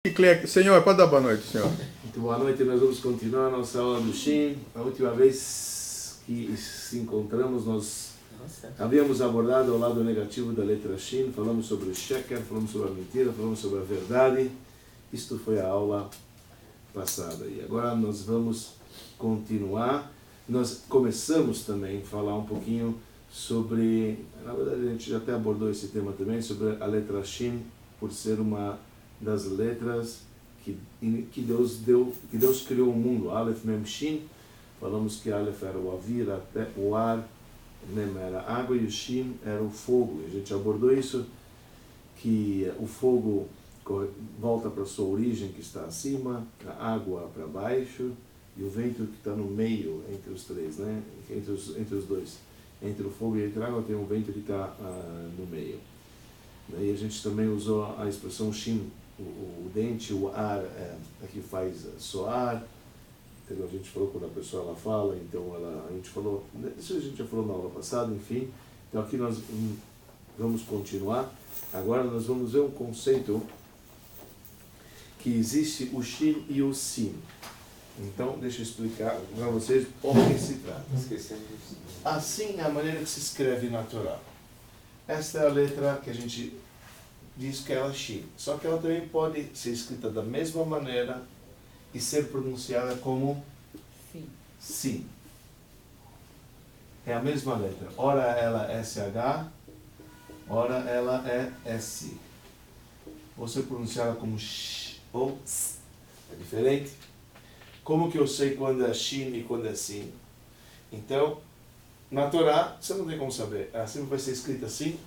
Senhor, pode dar boa noite, senhor. Muito boa noite, nós vamos continuar a nossa aula do Shin. A última vez que se encontramos, nós havíamos abordado o lado negativo da letra Shin, falamos sobre o Sheker, falamos sobre a mentira, falamos sobre a verdade. Isto foi a aula passada. E agora nós vamos continuar. Nós começamos também a falar um pouquinho sobre, na verdade a gente já até abordou esse tema também, sobre a letra Shin, por ser uma das letras que Deus criou o mundo. Aleph, Mem, Shin. Falamos que Aleph era o Avir, o ar, Mem era a água e o Shin era o fogo. A gente abordou isso, que o fogo volta para a sua origem, que está acima, a água para baixo e o vento que está no meio entre os três, né? entre os dois. Entre o fogo e a água tem um vento que está no meio. Daí a gente também usou a expressão Shin, o dente, o ar que faz soar. Entendeu? A gente falou quando a pessoa ela fala, então a gente falou, isso a gente já falou na aula passada, enfim. Então aqui nós vamos continuar. Agora nós vamos ver um conceito que existe o Shin e o Sin. Então deixa eu explicar para vocês o que se trata. Assim é a maneira que se escreve natural. Esta é a letra que a gente diz que ela é Shin. Só que ela também pode ser escrita da mesma maneira e ser pronunciada como Sin. É a mesma letra. Ora ela é SH, ora ela é S. Ou ser pronunciada como Sh ou S. É diferente. Como que eu sei quando é Shin e quando é Sin? Então, na Torá, você não tem como saber. Ela sempre vai ser escrita assim.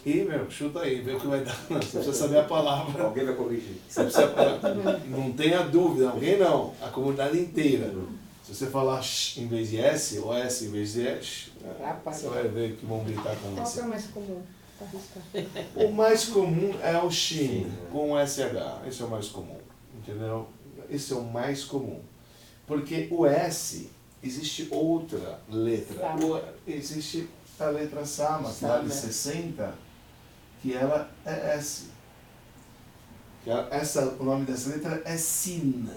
E, chuta aí, vê o que vai dar. Não, você precisa saber a palavra. Alguém vai corrigir. Não tenha dúvida, alguém não. A comunidade inteira. Se você falar sh em vez de S, ou S em vez de sh, você vai ver que vão gritar com você. Qual é o mais comum? O mais comum é o Shin, com SH. Esse é o mais comum. Entendeu? Esse é o mais comum. Porque o S, existe outra letra. Existe a letra Sama, que vale 60, que ela é S. O nome dessa letra é Sin.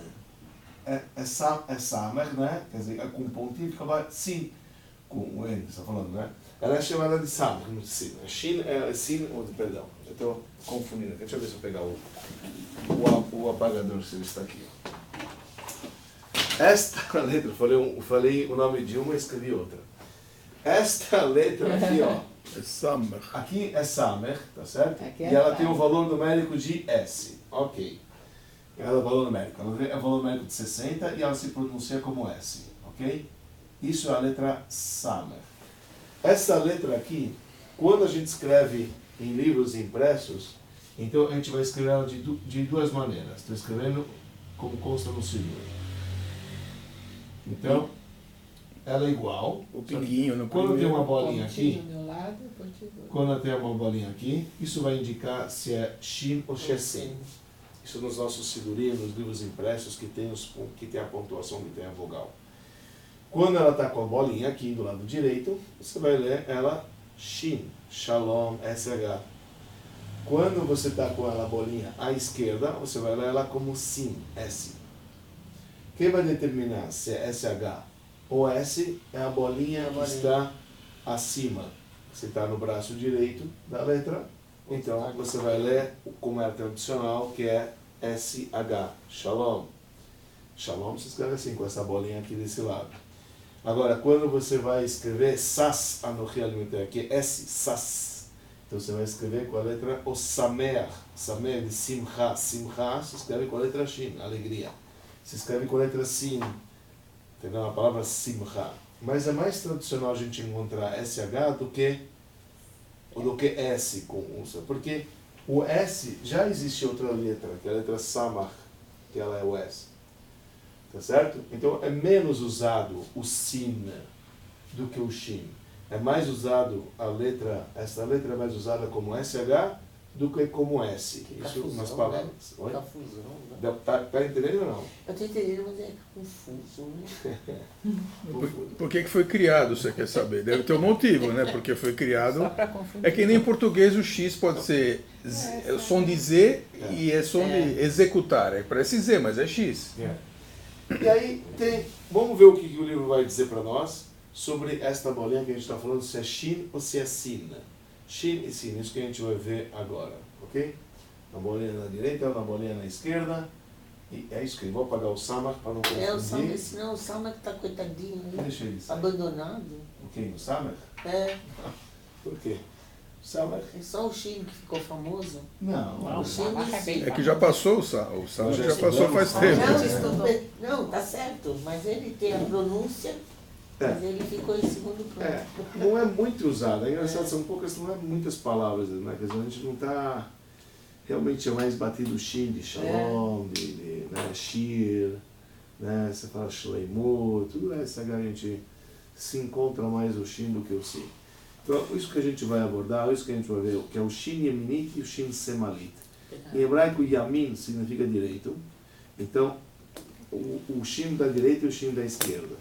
É Samer, né? Quer dizer, com pontinho fica Sin. Com o N, você está falando, né? Ela é chamada de Samer, não Sin. Shin é Sin, perdão, eu estou confundindo. Deixa eu ver se eu pegar o apagador, se ele está aqui. Esta letra, falei o nome de uma e escrevi outra. Esta letra aqui, ó. É Samer. Aqui é Samer, tá certo? Aqui E é ela tem Samer. um valor numérico de S. Ok. Ela é o valor numérico. Ela tem um valor numérico de 60 e ela se pronuncia como S. Ok? Isso é a letra Samer. Essa letra aqui, quando a gente escreve em livros impressos, então a gente vai escrever ela de duas maneiras. Estou escrevendo como consta no segundo. Então, ela é igual. O pinguinho no Quando tem uma primeiro. bolinha aqui, Do meu lado, pontinho do outro. quando tem uma bolinha aqui, isso vai indicar se é Shin ou se é Sin. Isso nos nossos sidurim, nos livros impressos que tem a pontuação, que tem a vogal. Quando ela está com a bolinha aqui do lado direito, você vai ler ela Shin, Shalom, SH. Quando você está com ela bolinha à esquerda, você vai ler ela como Sin, S. Quem vai determinar se é SH ou S é a bolinha que está acima. Você está no braço direito da letra, então você vai ler como é tradicional, que é SH, Shalom. Shalom se escreve assim, com essa bolinha aqui desse lado. Agora, quando você vai escrever Sas, Anochi Alimentei, que é S, Sas, então você vai escrever com a letra O Sameach, Sameach de Simcha. Simcha se escreve com a letra Shin, alegria. Se escreve com a letra Sin, entendeu? A palavra Simcha. Mas é mais tradicional a gente encontrar SH do que S com unça. Porque o S já existe outra letra, que é a letra Samach, que ela é o S. Tá certo? Então é menos usado o Sin do que o Shin. É mais usado essa letra é mais usada como SH do que como S. Tá Isso fusão, umas palavras. né? Oi? Tá fusão, né? Tá entendendo ou não? Eu tô entendendo, mas é confuso, né? Por que foi criado, você quer saber? Deve ter um motivo, né? Porque foi criado. Só pra confundir. É que nem em português o X pode ser som de Z e é som de executar. Parece Z, mas é X. E aí vamos ver o que o livro vai dizer para nós sobre esta bolinha que a gente está falando, se é Shin ou se é Sin. Shin e Sin, isso que a gente vai ver agora, ok? Uma bolinha na direita, uma bolinha na esquerda. E é isso que eu vou apagar o Samach para não confundir. O Samach, senão o Samach tá coitadinho, né? Deixa ele sair. Abandonado. Ok, o Samach? Por quê? O Samach? É só o Shin que ficou famoso. Não. O Shin É que já passou o Samach já passou faz tempo. Não, tá certo, mas ele tem a pronúncia, mas ele ficou em segundo plano. Não é muito usado, é engraçado, são poucas, não é muitas palavras, né? Quer dizer, a gente não está... Realmente é mais batido o Shin de Shalom, de né, Shir, né? Você fala Shleimu, tudo isso a gente se encontra mais o Shin do que o Sin. Então, isso que a gente vai abordar, isso que a gente vai ver, que é o Shin Yeminit e o Shin Semalit. Em hebraico, Yamin significa direito. Então, o Shin da direita e o Shin da esquerda.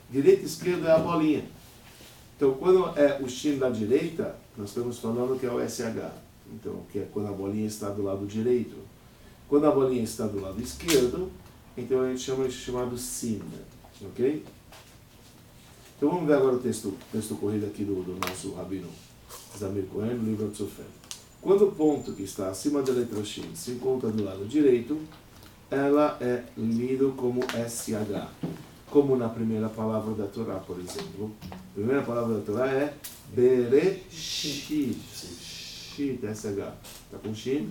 Direita e esquerda é a bolinha. Então, quando é o Shin da direita, nós estamos falando que é o SH. Então, que é quando a bolinha está do lado direito. Quando a bolinha está do lado esquerdo, então a gente chama isso chamado Sin. Ok? Então vamos ver agora o texto corrido aqui do nosso rabino Zamir Cohen, no livro Tzofem. Quando o ponto que está acima da letra Shin se encontra do lado direito, ela é lido como SH. Como na primeira palavra da Torá, por exemplo. A primeira palavra da Torá é Bereshit. Shit, SH. Está com Shin.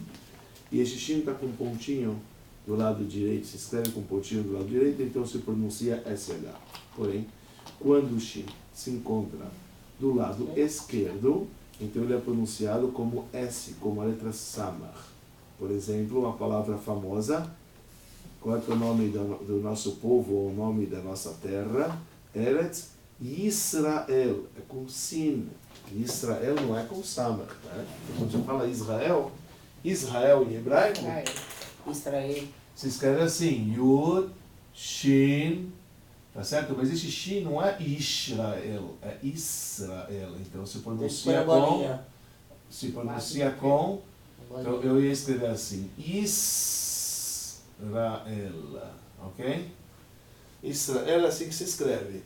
E esse Shin está com um pontinho do lado direito. Se escreve com um pontinho do lado direito, então se pronuncia SH. Porém, quando o Shin se encontra do lado esquerdo, então ele é pronunciado como S, como a letra Samach. Por exemplo, uma palavra famosa, qual é o nome do nosso povo, ou o nome da nossa terra? Eretz Yisrael, é com Sin. Israel não é com Samach, né? Quando você fala Israel, Israel em hebraico, Israel. se escreve assim, Yud, Shin, tá certo? Mas esse Shin não é Israel, é Israel. Então se pronuncia com, então eu ia escrever assim, Israel, ok? Israel é assim que se escreve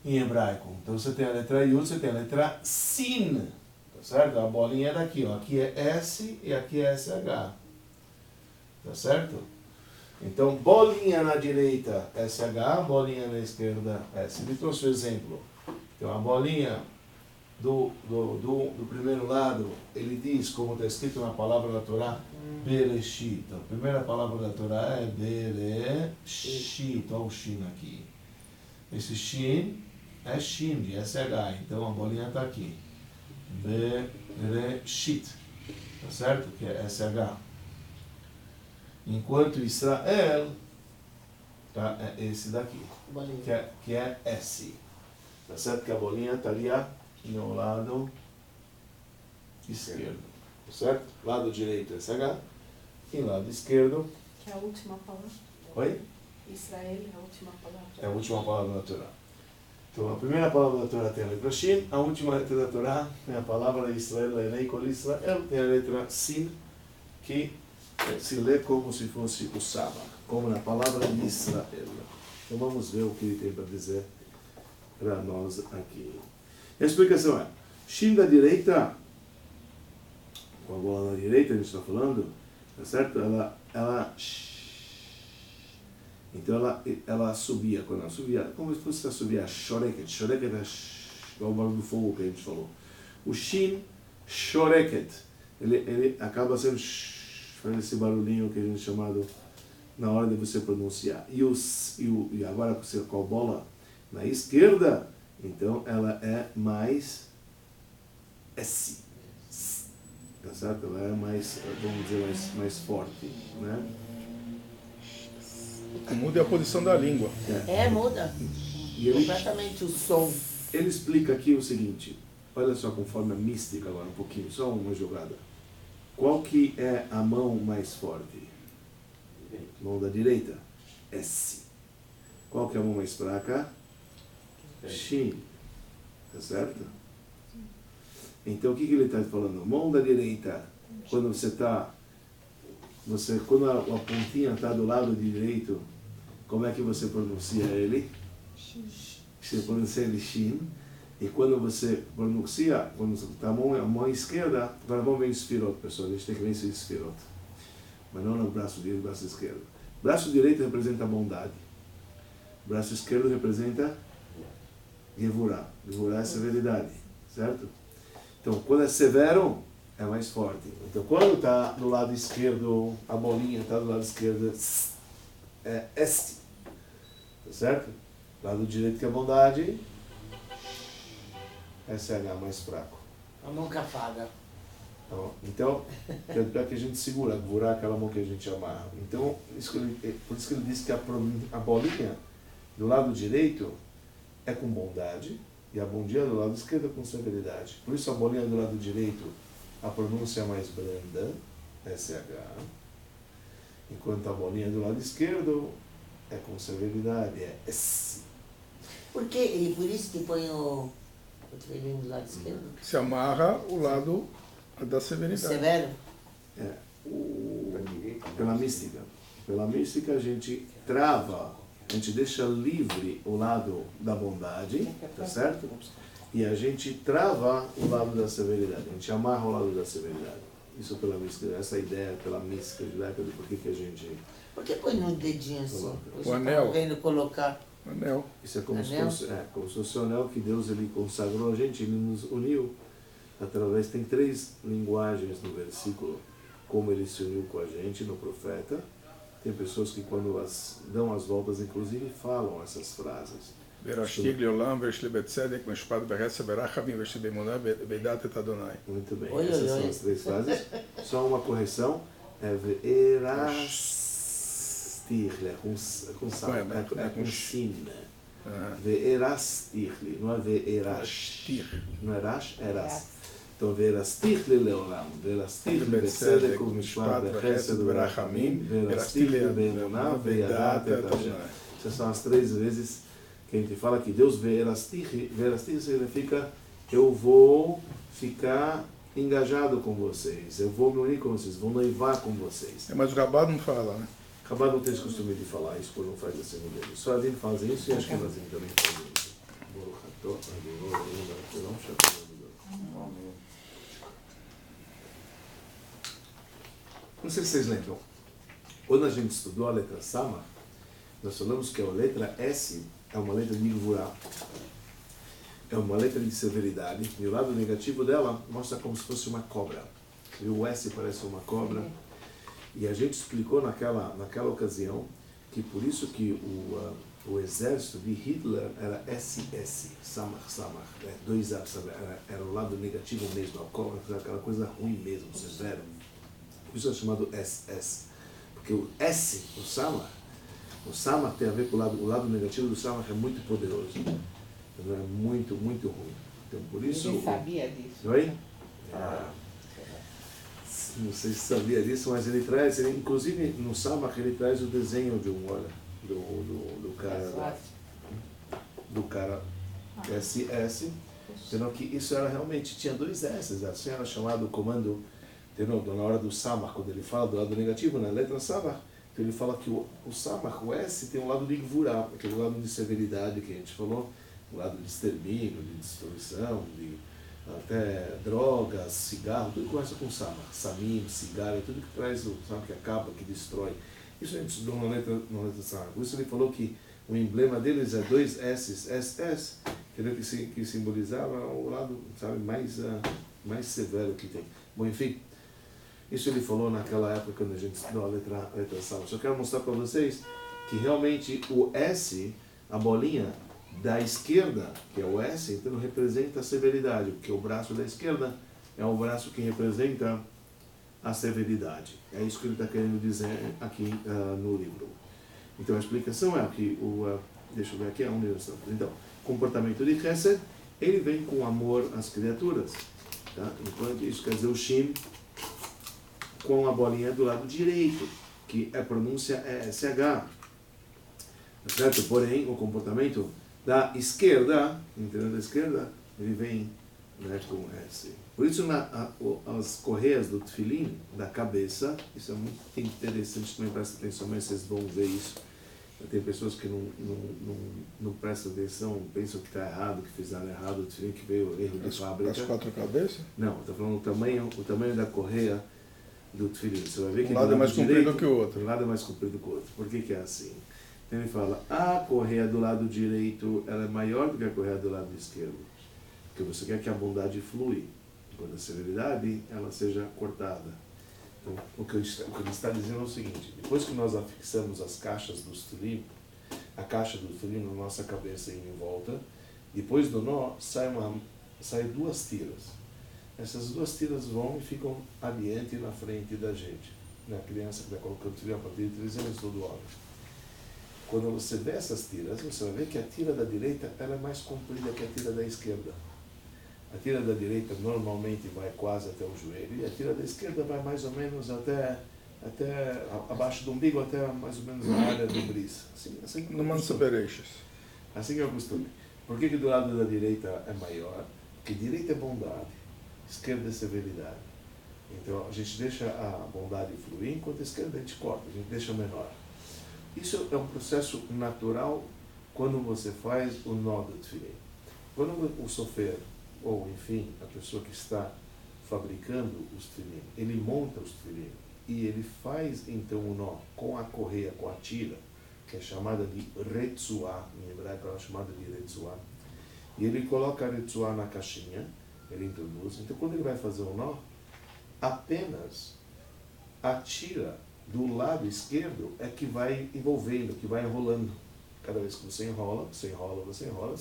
em hebraico. Então você tem a letra Yud, você tem a letra Sin, tá certo? A bolinha é daqui, ó. Aqui é S e aqui é SH, tá certo? Então, bolinha na direita, SH, bolinha na esquerda, S. Ele trouxe o exemplo. Então, a bolinha do primeiro lado, ele diz, como está escrito na palavra da Torá, Bereshit. Então, a primeira palavra da Torá é Bereshit, olha o Shin aqui. Esse Shin é Shin, de SH, então a bolinha está aqui. Bereshit, tá certo? Que é SH. Enquanto Israel, tá, é esse daqui, que é S. Tá certo? Que a bolinha estaria no lado esquerdo. Tá certo? Lado direito é SH e lado esquerdo. Que é a última palavra. Oi? Israel é a última palavra. É a última palavra da Torá. Então, a primeira palavra da Torá tem a letra Shin, a última letra da Torá tem a palavra Israel, Elei Kol Israel, tem a letra Sin, que se lê como se fosse o Samach, como na palavra Israel. Então, vamos ver o que ele tem para dizer para nós aqui. A explicação é, Shin da direita, com a bola na direita, a gente está falando, tá certo? Então ela subia, quando ela subia, como se fosse subir a shoreket. Shoreket é o barulho do fogo que a gente falou. O Shin, shoreket, ele acaba sendo fazendo esse barulhinho que a gente chamado na hora de você pronunciar. E agora com a bola na esquerda, então ela é mais S. Tá certo? Ela é mais, vamos dizer, mais forte, né? Muda a posição da língua. Muda. Completamente o som. Ele explica aqui o seguinte, olha só com forma mística agora um pouquinho, só uma jogada. Qual que é a mão mais forte? Mão da direita. S. Qual que é a mão mais fraca? Shin. Tá certo? Então o que ele está falando? Mão da direita, quando quando a pontinha está do lado direito, como é que você pronuncia ele? Você pronuncia ele Shin. E quando você pronuncia, quando está a mão esquerda, agora vamos ver o Sfirot, pessoal. A gente tem que ver esse Sfirot. Mas não no braço direito, no braço esquerdo. Braço direito representa bondade. Braço esquerdo representa Gevurah. Gevurah é severidade, certo? Então, quando é severo, é mais forte. Então, quando está do lado esquerdo, a bolinha está do lado esquerdo, é este. Tá certo? Lado direito que é bondade, SH mais fraco. Eu nunca apaga. Então, é que a gente segura, Gevurah é aquela mão que a gente amarra. Então, por isso que ele disse que a bolinha do lado direito é com bondade e a bolinha do lado esquerdo é com severidade. Por isso a bolinha do lado direito, a pronúncia é mais branda, SH, enquanto a bolinha do lado esquerdo é com severidade, é S. Por quê? E por isso que põe o tefelim do lado esquerdo? Se amarra o lado da severidade. Severo? Pela mística. Pela mística a gente trava, a gente deixa livre o lado da bondade, tá certo? E a gente trava o lado da severidade, a gente amarra o lado da severidade. Isso pela mística, essa ideia pela mística judaica de por que a gente... Por que põe no dedinho assim? Coloca. Você O tá anel. vendo colocar O anel. Isso é como Anel? se fosse o anel que Deus ele consagrou a gente, ele nos uniu através, tem 3 linguagens no versículo, como ele se uniu com a gente no profeta. Tem pessoas que quando dão as voltas, inclusive, falam essas frases. ורשתיג לעולם ויש לי בצדק, משפט בחסד ורחמים ויש לי באמונה וידעת את אדוני. Muito bem, Oi, essas oi, são oi. as 3 frases. Só uma correção, é ve'erastichle, é com sal, é com shin. Ve'erastichle, não é ve'erash. Não é rash, é ras. Então, ve'erastichle leolam, ve'erastichle betzedek u'mishpat bechesed u'rachamim, ve'erastichle be'emunah ve'yadat et Hashem. Essas são as 3 vezes que a gente fala que Deus ve'erastichle significa eu vou ficar engajado com vocês, eu vou me unir com vocês, vou noivar com vocês. Mas o Rabado não fala, né? Rabado não tem esse costume de falar isso por não faz assim no dele. Só Adin fazem isso e acho que Nazim também fazem isso. Não sei se vocês lembram. Quando a gente estudou a letra Sama, nós falamos que a letra S é uma letra de Gevurah. É uma letra de severidade. E o lado negativo dela mostra como se fosse uma cobra. E o S parece uma cobra. E a gente explicou naquela ocasião que por isso que o exército de Hitler era SS, Samach, 2 A's, era o lado negativo mesmo, a cobra, aquela coisa ruim mesmo, severo. Por isso é chamado SS. Porque o S, o Samach tem a ver com o lado negativo do Samach, é muito poderoso. Então, é muito, muito ruim. Então por isso... Ele sabia disso. Oi? Não sei se sabia disso, mas ele traz, inclusive no Samach ele traz o desenho de um olho do cara SS, sendo que isso era realmente, tinha 2 S, assim era chamado o comando, na hora do Samach, quando ele fala do lado negativo, na letra Samach, então ele fala que o Samach, o S, tem um lado de Gevurah, aquele lado de severidade que a gente falou, um lado de extermínio, de destruição, de até drogas, cigarro, tudo começa com Samach, samim, cigarro, tudo que traz, sabe, que acaba, que destrói. Isso a gente estudou na letra Samach. Por isso ele falou que o emblema deles é 2 S's, SS, que simbolizava o lado, sabe, mais severo que tem. Bom, enfim, isso ele falou naquela época quando a gente estudou a letra Samach. Só quero mostrar para vocês que realmente o S, a bolinha da esquerda, que é o S, então representa a severidade, porque o braço da esquerda é o braço que representa a severidade. É isso que ele está querendo dizer aqui no livro. Então a explicação é que deixa eu ver aqui onde nós estamos. Então, comportamento de Chesed, ele vem com amor às criaturas. Tá? Enquanto isso quer dizer o Shin com a bolinha do lado direito, que a pronúncia é SH. Certo? Porém, o comportamento da esquerda, entendeu? Da esquerda, ele vem, né, com S. Por isso, as correias do tefilim, da cabeça, isso é muito interessante, também presta atenção, mas vocês vão ver isso. Tem pessoas que não prestam atenção, pensam que está errado, que fizeram errado, o tefilim que veio erro de fábrica. As 4 cabeças? Não, estou falando o tamanho da correia do tefilim. Você vai ver que um lado é mais comprido que o outro. Um lado é mais comprido que o outro. Por que é assim? Então ele fala, a correia do lado direito ela é maior do que a correia do lado esquerdo. Porque você quer que a bondade flui, quando a severidade ela seja cortada. Então, o que ele está dizendo é o seguinte, depois que nós afixamos as caixas do tefilim, a caixa do tefilim na nossa cabeça e em volta, depois do nó sai 2 tiras. Essas 2 tiras vão e ficam adiante e na frente da gente. A criança que está colocando o tefilim a partir de 3 anos todo ano. Quando você vê essas tiras, você vai ver que a tira da direita ela é mais comprida que a tira da esquerda. A tira da direita normalmente vai quase até o joelho e a tira da esquerda vai mais ou menos até abaixo do umbigo, até mais ou menos na área do bris. Assim No Mansabereixas. Assim que é o costume. Por que do lado da direita é maior? Porque direita é bondade, esquerda é severidade. Então a gente deixa a bondade fluir, enquanto a esquerda a gente corta, a gente deixa menor. Isso é um processo natural quando você faz o nó do tefilim. Quando o sofer, ou enfim, a pessoa que está fabricando os tefilim, ele monta os tefilim e ele faz então o nó com a correia, com a tira, que é chamada de retsuá, em hebraico ela é chamada de retsuá, e ele coloca a retsuá na caixinha, ele introduz, então quando ele vai fazer o nó, apenas a tira do lado esquerdo é que vai envolvendo, que vai enrolando. Cada vez que você enrola, você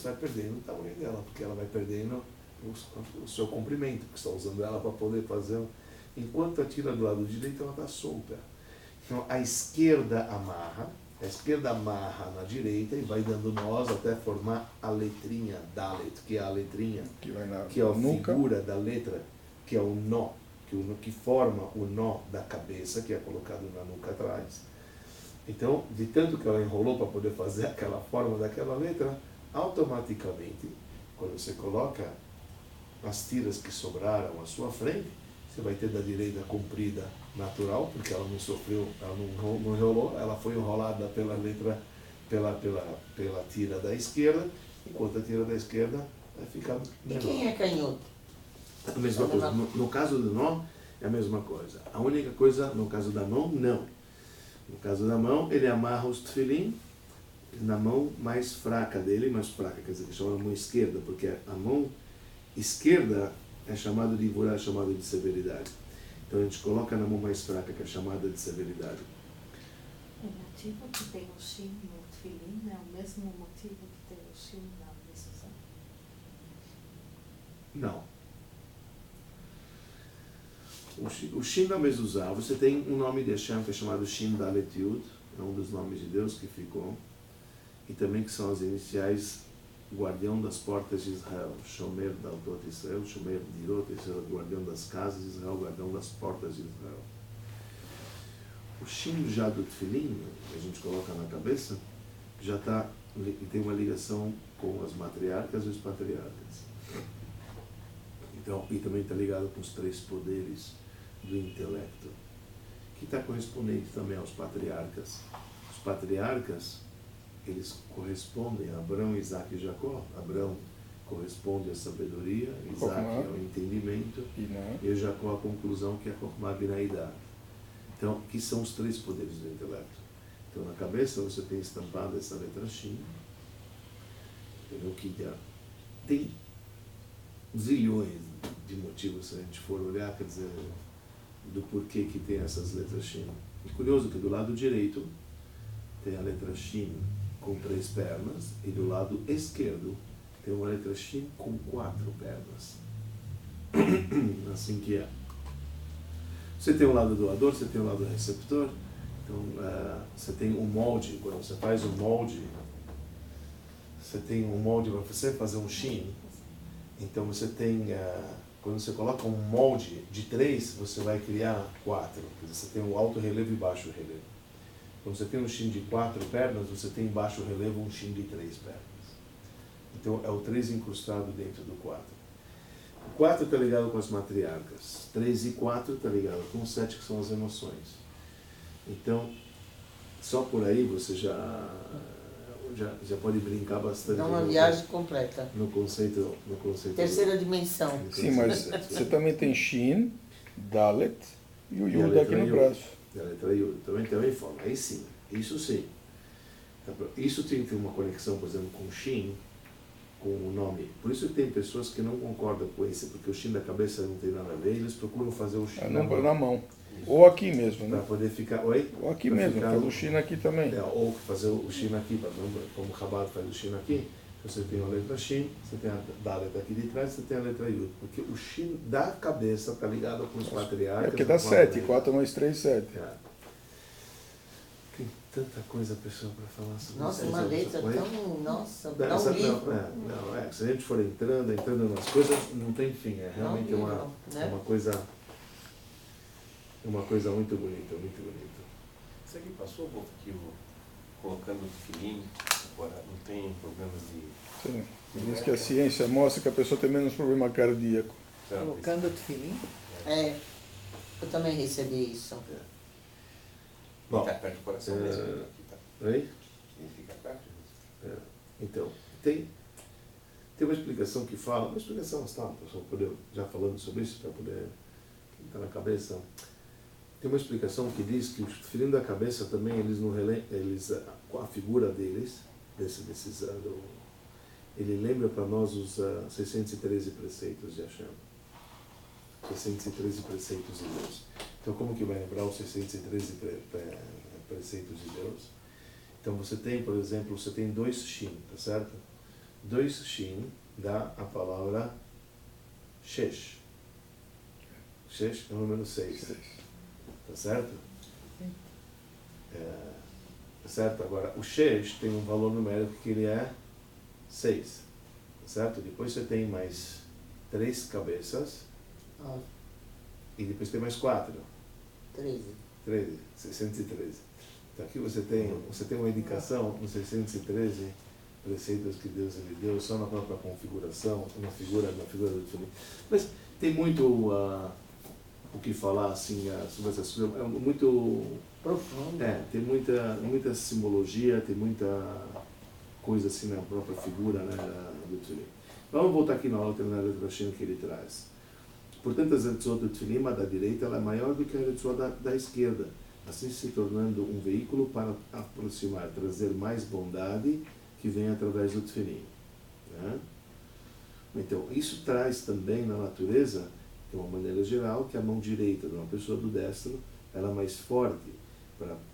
vai perdendo o tamanho dela, porque ela vai perdendo o seu comprimento, porque você está usando ela para poder fazer. Enquanto a tira do lado direito, ela está solta. Então a esquerda amarra na direita e vai dando nós até formar a letrinha Dalet, que é a letrinha, que é a figura da letra, que é o nó, que forma o nó da cabeça, que é colocado na nuca atrás. Então, de tanto que ela enrolou para poder fazer aquela forma daquela letra, automaticamente, quando você coloca as tiras que sobraram à sua frente, você vai ter da direita comprida natural, porque ela não sofreu, ela não enrolou, ela foi enrolada pela letra, pela tira da esquerda, enquanto a tira da esquerda vai ficar menor. E quem é canhoto? A mesma coisa. No caso do nó, é a mesma coisa. A única coisa, no caso da mão, não. No caso da mão, ele amarra os tefilim na mão mais fraca dele, quer dizer, que chama a mão esquerda, porque a mão esquerda é chamada de ivurá, é chamada de severidade. Então a gente coloca na mão mais fraca, que é chamada de severidade. O motivo que tem o shin no tefilim é o mesmo motivo que tem o shin na mezuzá? Não. O Shin da mezuzá, você tem um nome de Hashem que é chamado Shin Dalet Yud, é um dos nomes de Deus que ficou, e também que são as iniciais guardião das portas de Israel, Shomer Daltot Israel, Shomer Dirot Israel, guardião das casas de Israel, guardião das portas de Israel. O Shin já do tefilim, que a gente coloca na cabeça, já tem uma ligação com as matriarcas e os patriarcas. Então, e também está ligado com os 3 poderes do intelecto, que está correspondente também aos patriarcas. Os patriarcas, eles correspondem a Abraão, Isaac e Jacó. Abraão corresponde à sabedoria, Isaac ao entendimento, e Jacó à conclusão, que é a Chokhmah Binah. Então, que são os 3 poderes do intelecto. Então, na cabeça você tem estampada essa letra Shin, entendeu? Que tem zilhões de motivos, se a gente for olhar, quer dizer, do porquê que tem essas letras Shin. E curioso que do lado direito tem a letra Shin com 3 pernas, e do lado esquerdo tem uma letra Shin com 4 pernas. Assim que é. Você tem o lado doador, você tem o lado receptor. Então, você tem um molde, quando você faz um molde, você tem um molde para você fazer um Shin. Então você tem quando você coloca um molde de 3, você vai criar 4. Quer dizer, você tem um alto relevo e baixo relevo. Quando você tem um Shin de 4 pernas, você tem baixo relevo um Shin de 3 pernas. Então é o 3 incrustado dentro do 4. O 4 está ligado com as matriarcas. 3 e 4 está ligado com o 7, que são as emoções. Então, só por aí você já pode brincar bastante. É uma viagem completa. No conceito Terceira dimensão. Sim, mas você também tem Shin, Dalet e o Yud aqui no braço. E a letra Yud também forma. Aí sim, isso sim. Isso tem que ter uma conexão, por exemplo, com Shin, com o nome. Por isso que tem pessoas que não concordam com isso, porque o Shin da cabeça não tem nada a ver, eles procuram fazer o Shin na mão. Ou aqui mesmo, para né? poder ficar... Oi? Ou aqui pra mesmo, ficar faz o Shin aqui também. ou fazer o Shin aqui, como o Chabad faz o Shin aqui. Você tem a letra Shin, você tem a Dalet aqui de trás, você tem a letra Yud. Porque o Shin da cabeça está ligado com os patriarcas. É porque dá 7, 4 mais 3, 7. Tem tanta coisa, pessoal, para falar sobre isso. Nossa, uma letra tão... Nossa, Não, dá um livro. se a gente for entrando nas coisas, não tem fim. É realmente uma coisa muito bonita, muito bonita. Isso aqui passou, aqui, colocando o tefilim, agora não tem problemas de... Sim. Diz que a ciência mostra que a pessoa tem menos problema cardíaco. Colocando o tefilim? Eu também recebi isso. Bom, Fica perto do coração mesmo. Aqui tá. Oi? Ele fica perto. Então, tem uma explicação que fala, uma explicação está, pessoal, já falando sobre isso, para poder estar na cabeça. Tem uma explicação que diz que os tefilim da cabeça também, com a figura deles, ele lembra para nós os 613 preceitos de Hashem. 613 preceitos de Deus. Então, como que vai lembrar os 613 preceitos de Deus? Então, você tem, por exemplo, você tem 2 Shin, tá certo? 2 Shin dá a palavra Shesh. Shesh é o número 6. Tá certo? Tá certo? Agora, o Shesh tem um valor numérico que ele é 6. Tá certo? Depois você tem mais 3 cabeças. E depois tem mais 4. 13. 613. Então aqui você tem uma indicação nos 613 preceitos que Deus lhe deu, só na própria configuração, na figura do tefilim. Mas tem muito o que falar assim, sobre essas coisas. É muito Profundo. tem muita simbologia, tem muita coisa assim na própria figura, né, do tefilim. Vamos voltar aqui na outra letra Shin que ele traz. Portanto, a Zetzot do tefilim, a da direita, ela é maior do que a Zetzot da esquerda, assim se tornando um veículo para aproximar, trazer mais bondade que vem através do tefilim. Né? Então, isso traz também na natureza, de uma maneira geral, que a mão direita de uma pessoa do destro, ela é mais forte,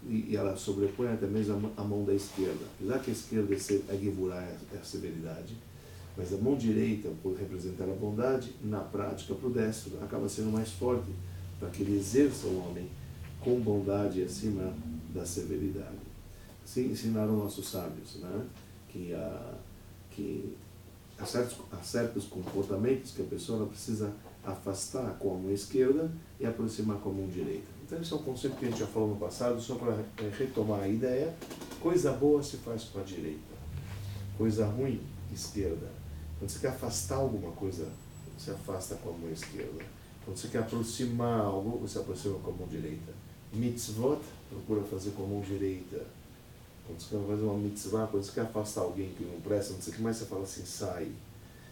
e ela sobrepõe até mesmo a mão da esquerda. Apesar que a esquerda é Gevurah, é a severidade, mas a mão direita, por representar a bondade, na prática, para o destro, acaba sendo mais forte, para que ele exerça o homem com bondade acima da severidade. Assim ensinaram nossos sábios, né? Que há certos comportamentos que a pessoa precisa afastar com a mão esquerda e aproximar com a mão direita. Então, esse é um conceito que a gente já falou no passado, só para retomar a ideia. Coisa boa se faz com a direita, coisa ruim, esquerda. Quando você quer afastar alguma coisa, você afasta com a mão esquerda. Quando você quer aproximar algo, você aproxima com a mão direita. Mitzvot, procura fazer com a mão direita. Quando você quer fazer uma mitzvah, quando você quer afastar alguém que não presta, não sei o que mais, você fala assim, sai.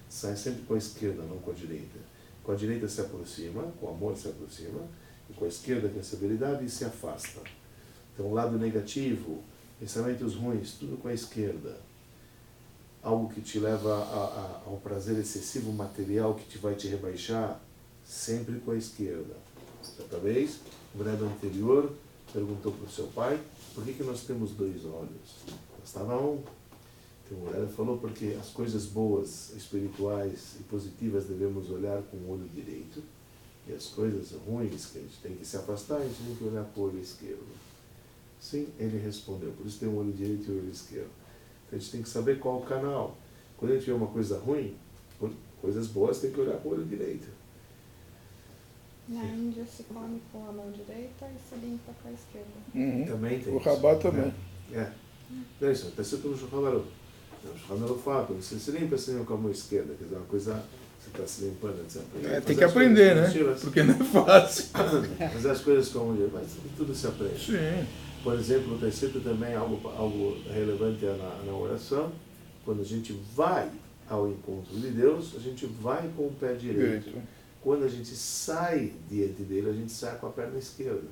Sai sempre com a esquerda, não com a direita. Com a direita se aproxima, com o amor se aproxima, e com a esquerda, com a severidade, se afasta. Então, o lado negativo, pensamentos ruins, tudo com a esquerda. Algo que te leva ao prazer excessivo material, que vai te rebaixar, sempre com a esquerda. Certa vez, o Rebbe anterior perguntou para o seu pai, por que nós temos 2 olhos? Bastava um. Então o Rebbe falou, porque as coisas boas, espirituais e positivas devemos olhar com o olho direito, e as coisas ruins que a gente tem que se afastar, a gente tem que olhar com o olho esquerdo. Sim, ele respondeu, por isso tem o olho direito e o olho esquerdo. Então a gente tem que saber qual o canal. Quando a gente vê uma coisa ruim, coisas boas tem que olhar com o olho direito. Na Índia se come com a mão direita e se limpa com a esquerda. Uhum. Também tem O isso, Rabat né? também. É isso, até se tu no Shulchan Aruch. O Shulchan Aruch fala, quando você se limpa, você limpa com a mão esquerda, quer dizer, uma coisa, você está se limpando, etc. Tem que aprender, né? Porque não é fácil. Mas as coisas como mas tudo se aprende. Sim. Por exemplo, está escrito também algo relevante na oração. Quando a gente vai ao encontro de Deus, a gente vai com o pé direito. Quando a gente sai diante dele, a gente sai com a perna esquerda.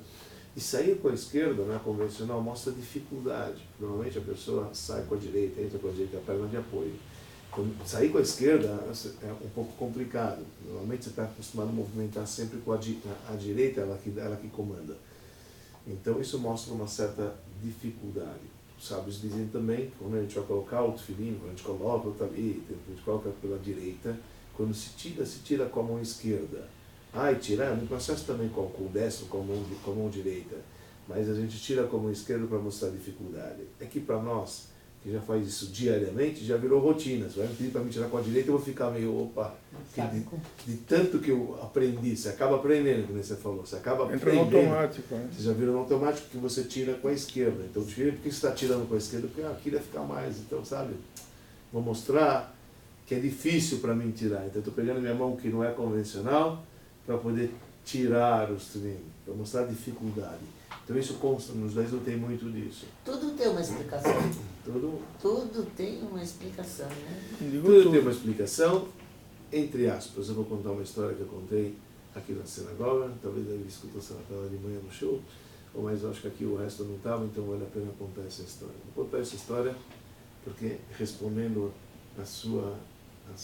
E sair com a esquerda, na convencional, mostra dificuldade. Normalmente a pessoa sai com a direita, entra com a direita, a perna de apoio. Sair com a esquerda é um pouco complicado. Normalmente você está acostumado a movimentar sempre com a direita, ela que comanda. Então isso mostra uma certa dificuldade. Os sábios dizem também, quando a gente vai colocar o tefilim, quando a gente coloca o talit, a gente coloca pela direita, quando se tira com a mão esquerda. E tirar no processo também com o destro, com a mão direita. Mas a gente tira com a mão esquerda para mostrar dificuldade. É que para nós, que já faz isso diariamente, já virou rotina. Você vai me pedir para me tirar com a direita, eu vou ficar meio, de tanto que eu aprendi, você acaba aprendendo, como você falou, você acaba Entra no aprendendo. automático. Né? Você já vira no automático que você tira com a esquerda. Então, por que você está tirando com a esquerda? Porque eu queria ficar mais. Então, sabe, vou mostrar que é difícil para mim tirar. Então, eu estou pegando minha mão que não é convencional para poder tirar os treinos, para mostrar a dificuldade. Então, isso consta, nos judaísmos tem muito disso. Tudo tem uma explicação. Tudo tem uma explicação, né? Tudo tem uma explicação, entre aspas. Eu vou contar uma história que eu contei aqui na sinagoga, talvez ele escutou essa tela de manhã no show, mas eu acho que aqui o resto não estava, então vale a pena contar essa história. Vou contar essa história porque, respondendo a sua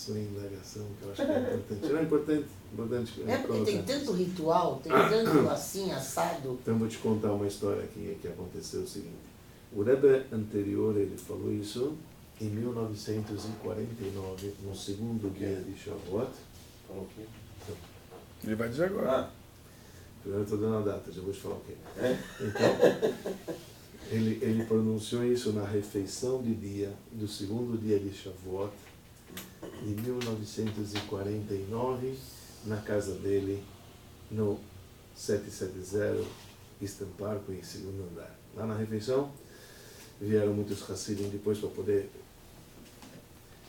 indagação, que eu acho que é importante. Não é importante porque tem tanto ritual, tem tanto assim, assado. Então vou te contar uma história que aconteceu o seguinte. O Rebbe anterior, ele falou isso em 1949, no segundo dia de Shavuot. Falou o quê? Ele vai dizer agora. Primeiro eu estou dando a data, já vou te falar o quê. Então, ele pronunciou isso na refeição de dia, do segundo dia de Shavuot, de 1949, na casa dele, no 770 Eastern Park, em segundo andar. Lá na refeição, vieram muitos Hassidim depois para poder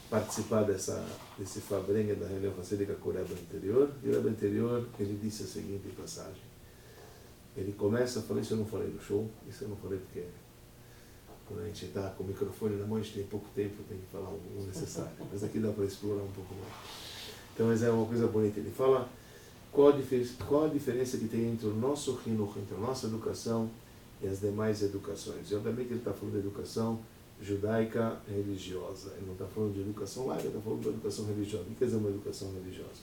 participar desse fabrengue da reunião Hassídica com o Rebbe anterior. E o Rebbe anterior, ele disse a seguinte passagem. Ele começa a falar, isso eu não falei no show, isso eu não falei porque quando a gente está com o microfone na mão, a gente tem pouco tempo, tem que falar o necessário. Mas aqui dá para explorar um pouco mais. Então, mas é uma coisa bonita. Ele fala qual a diferença que tem entre o nosso Hinuch, entre a nossa educação e as demais educações. E obviamente ele está falando de educação judaica religiosa. Ele não está falando de educação laica, ele está falando de educação religiosa. O que quer dizer uma educação religiosa?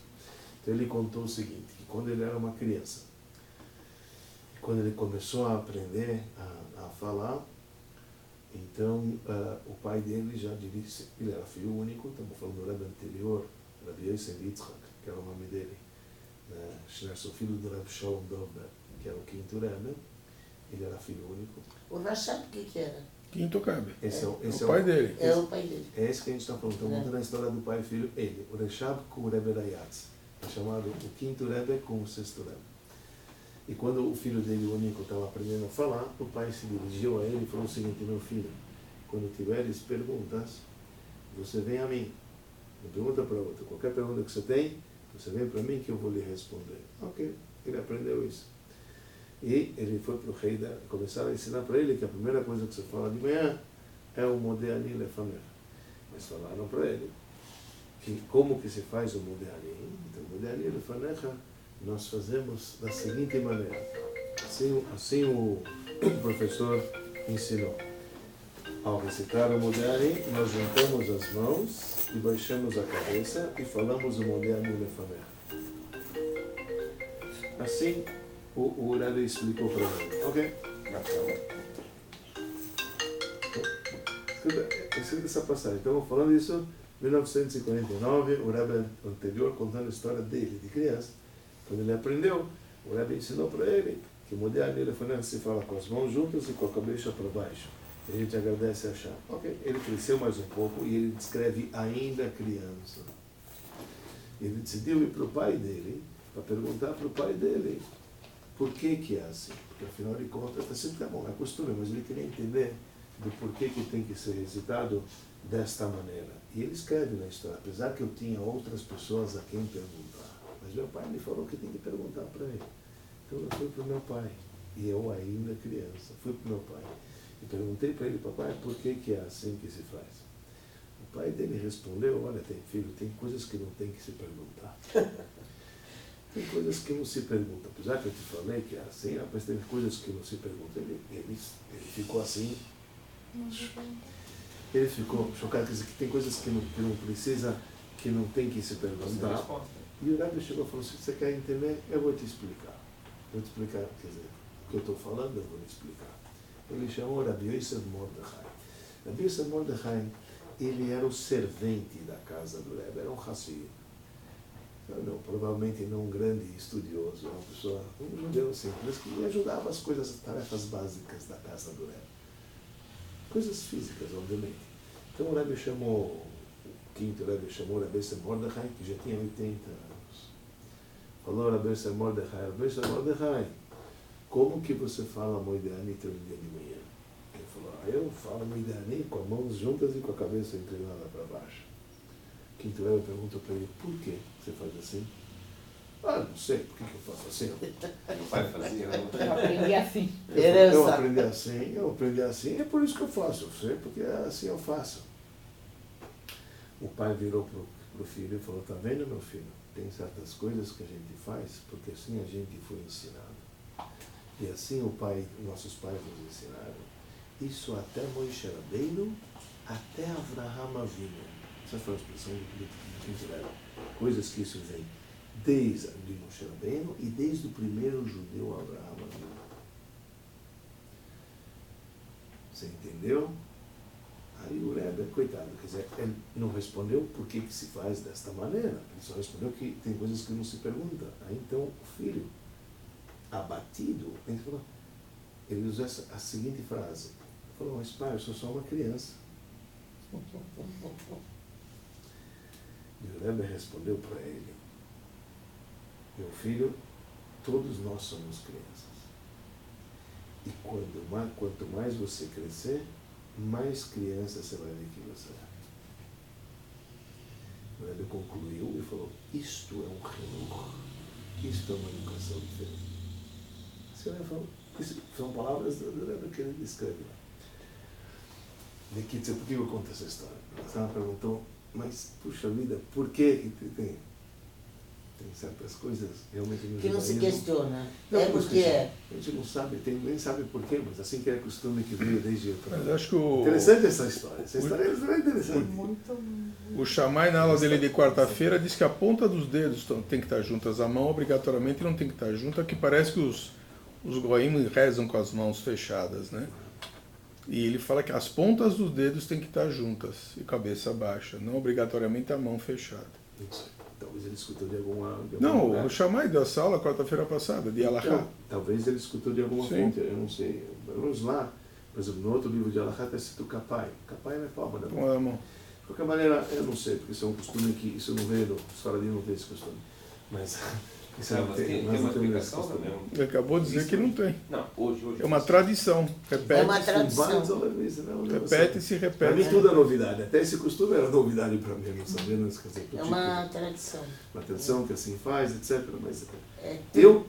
Então ele contou o seguinte, que quando ele era uma criança, quando ele começou a aprender a falar, então o pai dele já disse, ele era filho único, estamos falando do Rebbe anterior, Rabbi Yosef Yitzchak, que era o nome dele, Schneerson, filho do Rabbi Shalom Dovber, que era o quinto Rebbe, ele era filho único. O Rashab, o que era? Quinto Rebbe. Esse é o pai dele. É o pai dele. É esse que a gente está falando, estamos contando a história do pai e filho, ele, o Reshab com o Rebbe Rayatz, é chamado o quinto Rebbe com o sexto Rebbe. E quando o filho dele, o único, estava aprendendo a falar, o pai se dirigiu a ele e falou o seguinte, meu filho, quando tiveres perguntas, você vem a mim. Não pergunta para outro. Qualquer pergunta que você tem, você vem para mim que eu vou lhe responder. Ok, ele aprendeu isso. E ele foi para o rei, começaram a ensinar para ele que a primeira coisa que você fala de manhã é o Modeani Lefaner. Mas falaram para ele que como que se faz o Modeani? Então, o Modeani Lefaner nós fazemos da seguinte maneira. Assim o professor ensinou. Ao recitar o Modeani, nós juntamos as mãos e baixamos a cabeça e falamos o Modeani Lefaner. Assim, o Rebbe explicou para ele. Ok? Escuta essa passagem. Então, falando isso, 1949, o Rebbe anterior contando a história dele, de criança. Quando ele aprendeu, o Rebbe ensinou para ele que o Modeani Lefaner se fala com as mãos juntas e com a cabeça para baixo. A gente agradece a Hashem. Ok, ele cresceu mais um pouco e ele descreve ainda criança. Ele decidiu ir para o pai dele para perguntar para o pai dele por que é assim. Porque afinal de contas, está sempre bom, é costume, mas ele queria entender do porquê que tem que ser recitado desta maneira. E ele escreve na história, apesar que eu tinha outras pessoas a quem perguntar. Mas meu pai me falou que tem que perguntar para ele. Então eu fui para o meu pai, e eu ainda criança, fui para o meu pai. E perguntei para ele, papai, por que é assim que se faz? O pai dele respondeu, olha, tem coisas que não tem que se perguntar. Tem coisas que não se perguntam. Apesar que eu te falei que é assim, mas tem coisas que não se perguntam. Ele ficou assim. Ele ficou chocado, quer dizer, que tem coisas que não precisa, que não tem que se perguntar. E o Rebbe chegou e falou, se você quer entender, eu vou te explicar. Vou te explicar, quer dizer, o que eu estou falando, eu vou te explicar. Ele chamou Rabbi Yosef Mordechai. Rabbi Yosef Mordechai, ele era o servente da casa do Rebbe, era um Hassid. Não, provavelmente não um grande estudioso, uma pessoa, um judeu simples, que ajudava as coisas, as tarefas básicas da casa do Rebbe. Coisas físicas, obviamente. Então o Rebbe chamou, o quinto Rebbe chamou Rabbi Yosef Mordechai, que já tinha 80 anos. Falou Rabbi Yosef Mordechai, como que você fala Moidani todo dia de manhã? Ele falou, eu falo Moidani com as mãos juntas e com a cabeça inclinada para baixo. O quinto Rebbe perguntou para ele, por que você faz assim? Ah, não sei, por que eu faço assim? Meu pai fazia, né? Eu aprendi assim. Eu aprendi assim, é por isso que eu faço. Eu sei, porque assim eu faço. O pai virou pro filho e falou, tá vendo, meu filho? Tem certas coisas que a gente faz porque assim a gente foi ensinado. E assim nossos pais nos ensinaram. Isso até Moisés Rabbeinu, até Avraham Avinu. Essa foi a expressão do quinto Rebbe. Coisas que isso vem desde Moisés Rabbeinu e desde o primeiro judeu Avraham Avinu. Você entendeu? Aí o Rebbe, coitado, quer dizer, ele não respondeu por que se faz desta maneira. Ele só respondeu que tem coisas que não se pergunta. Aí então o filho, abatido, ele usou a seguinte frase. Ele falou, mas pai, eu sou só uma criança. E o Rebbe respondeu para ele, meu filho, todos nós somos crianças. E quanto mais você crescer, mais criança você vai ver que você é. O Rebbe concluiu e falou, isto é um renor, isto é uma educação diferente. Assim, o Rebbe falou, isso são palavras do Rebbe que ele descreve lá. De que, por que eu conto essa história? Ela perguntou, mas, puxa vida, por que tem certas coisas realmente no Que não se judaísmo? questiona. Não, É porque é. A gente não sabe, nem sabe por quê, mas assim que é costume que veio desde... Mas acho que o, Interessante essa história. Essa história é interessante. o Shammai, na aula dele de quarta-feira, diz que a ponta dos dedos tem que estar juntas, a mão obrigatoriamente não tem que estar junta, que parece que os goim rezam com as mãos fechadas, né? E ele fala que as pontas dos dedos têm que estar juntas e cabeça baixa, não obrigatoriamente a mão fechada. Não sei. Talvez ele escutou de alguma Não, lugar. o Shammai deu essa aula quarta-feira passada, de Alahá. Então, talvez ele escutou de alguma Sim. fonte, eu não sei. Vamos lá, por exemplo, no outro livro de Alahá está escrito Kapai. Kapai é palma da mão. Com a mão. De qualquer maneira, eu não sei, porque isso é um costume que isso não veio, os faradinos não tem esse costume. Mas isso Não, mas tem uma explicação também. Ele acabou de dizer que não tem. Não, hoje. É uma tradição. É uma Repete-se, tradição. repete-se, Para mim repete. tudo é novidade, até esse costume era novidade para mim, não sabia, não esqueci. É uma tradição. Uma tradição que assim faz, etc. Mas É, eu,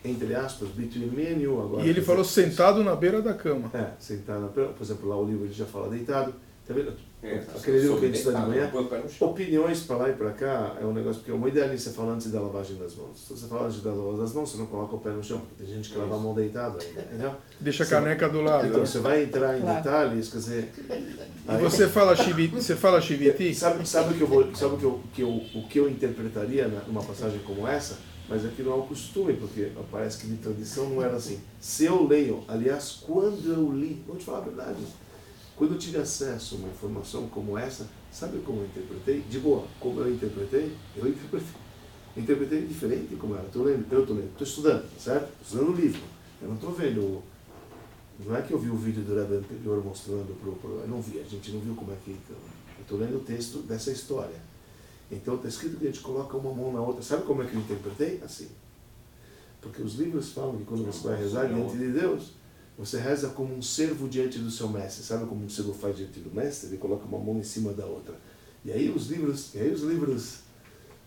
entre aspas, between me and you agora. E ele falou sentado na beira da cama. Sentar na por exemplo, lá o livro ele já fala deitado. Tá vendo? É, Aquele livro que a gente está de manhã. põe o pé no chão. Opiniões para lá e para cá é um negócio, porque uma ideia você fala antes da lavagem das mãos. Se você fala antes da lavagem das mãos, você não coloca o pé no chão, porque tem gente que lava a mão deitada ainda, entendeu? Deixa a caneca do lado. Então você vai entrar em detalhes, quer dizer. E você fala shiviti? Sabe o que eu interpretaria numa passagem como essa? Mas aqui não é um costume, porque parece que de tradição não era assim. Se eu leio, aliás, quando eu li, vou te falar a verdade, quando eu tive acesso a uma informação como essa, sabe como eu interpretei? De boa, como eu interpretei? Eu interpretei diferente como ela. Estou estudando, certo? Estou estudando o livro. Eu não estou vendo. Não é que eu vi o vídeo do Rebbe anterior mostrando eu não vi, a gente não viu como é que. Eu estou lendo o texto dessa história. Então está escrito que a gente coloca uma mão na outra. Sabe como é que eu interpretei? Assim. Porque os livros falam que quando você vai rezar diante de Deus, você reza como um servo diante do seu mestre. Sabe como um servo faz diante do mestre? Ele coloca uma mão em cima da outra. E aí os livros,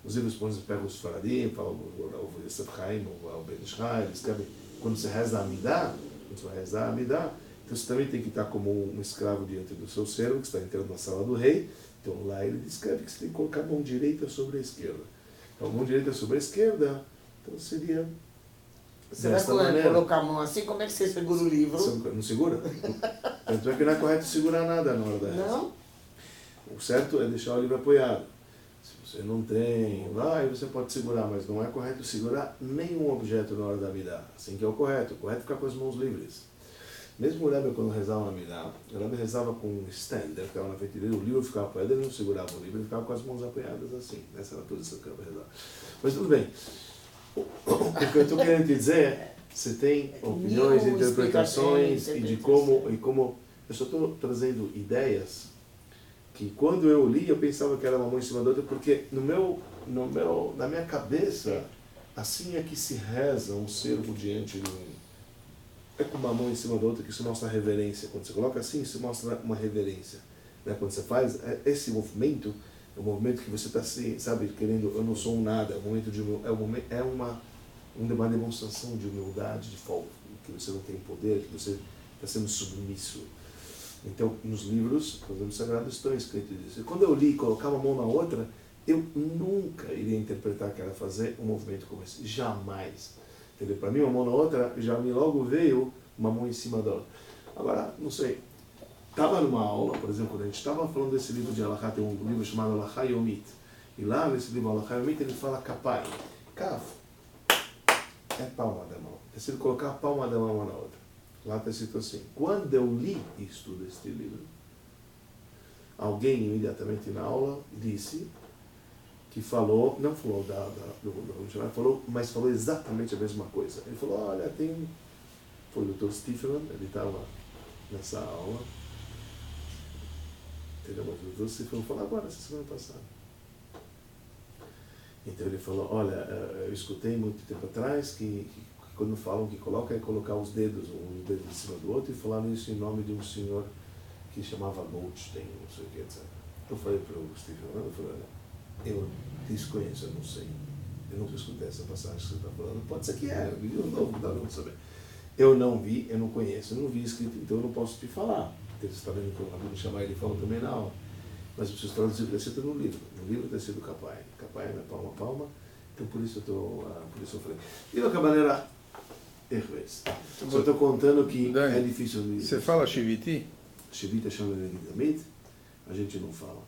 por exemplo, pegam os Faradim, falam o Yosef Chaim, o Ben Israel, eles escrevem, quando você reza a Amidah, então você também tem que estar como um escravo diante do seu servo, que está entrando na sala do rei. Então lá ele descreve que você tem que colocar a mão direita sobre a esquerda. Então a mão direita sobre a esquerda, então seria Você vai colocar a mão assim, como é que você segura o livro? Você não segura? Tanto é que não é correto segurar nada na hora da reza. Não? O certo é deixar o livro apoiado. Se você não tem, aí você pode segurar, mas não é correto segurar nenhum objeto na hora da Amidah. Assim que é o correto. O correto é ficar com as mãos livres. Mesmo o Rebbe, quando rezava na Amidah, o Rebbe rezava com um stand, ele ficava na frente dele, o livro ficava apoiado, ele não segurava o livro, ele ficava com as mãos apoiadas assim. Essa era a posição que o Rebbe rezava. Mas tudo bem. O que eu estou querendo te dizer é, você tem opiniões, interpretações e de como... Eu só estou trazendo ideias que quando eu li, eu pensava que era uma mão em cima da outra, porque na minha cabeça, assim é que se reza um servo diante de um... É com uma mão em cima da outra que isso mostra reverência. Quando você coloca assim, isso mostra uma reverência. Né? Quando você faz esse movimento, é um movimento que você está assim, sabe, querendo, eu não sou um nada, é um momento de uma demonstração de humildade, de foco, que você não tem poder, que você está sendo submisso. Então, nos livros sagrados estão escritos isso. E quando eu li e colocava uma mão na outra, eu nunca iria interpretar que era fazer um movimento como esse. Jamais. Entendeu? Para mim, uma mão na outra, já me logo veio uma mão em cima da outra. Agora, não sei. Estava numa aula, por exemplo, quando a gente estava falando desse livro de Alahá, tem um livro chamado Alahá Yomit. E lá nesse livro Alahá Yomit, ele fala kapai. Kaf é palma da mão. É se ele colocar a palma da mão uma na outra. Lá está escrito assim. Quando eu li e estudo este livro, alguém imediatamente na aula disse que falou, não falou mas falou exatamente a mesma coisa. Ele falou, olha, foi o Dr. Stephen, ele estava nessa aula, entendeu? Mas o Dr. Stephen falou agora, essa semana passada. Então ele falou, olha, eu escutei muito tempo atrás que quando falam que coloca, é colocar os dedos, um dedo em cima do outro, e falaram isso em nome de um senhor que chamava Goldstein, não sei o que, etc. Eu falei para o Stephen, eu falei, olha, eu desconheço, eu não sei. Eu nunca escutei essa passagem que você está falando. Pode ser que eu não vou saber. Eu não vi, eu não conheço, eu não vi escrito, então eu não posso te falar. Você está vendo que eu acabo de chamar ele falando também na aula. Mas eu preciso traduzir o que está escrito no livro. No livro está escrito Kapai. Kapai é palma a palma. Então por isso eu falei. De qualquer maneira, só estou contando que Dani, é difícil de... Você fala Shiviti? Shivita chama de Damit, a gente não fala.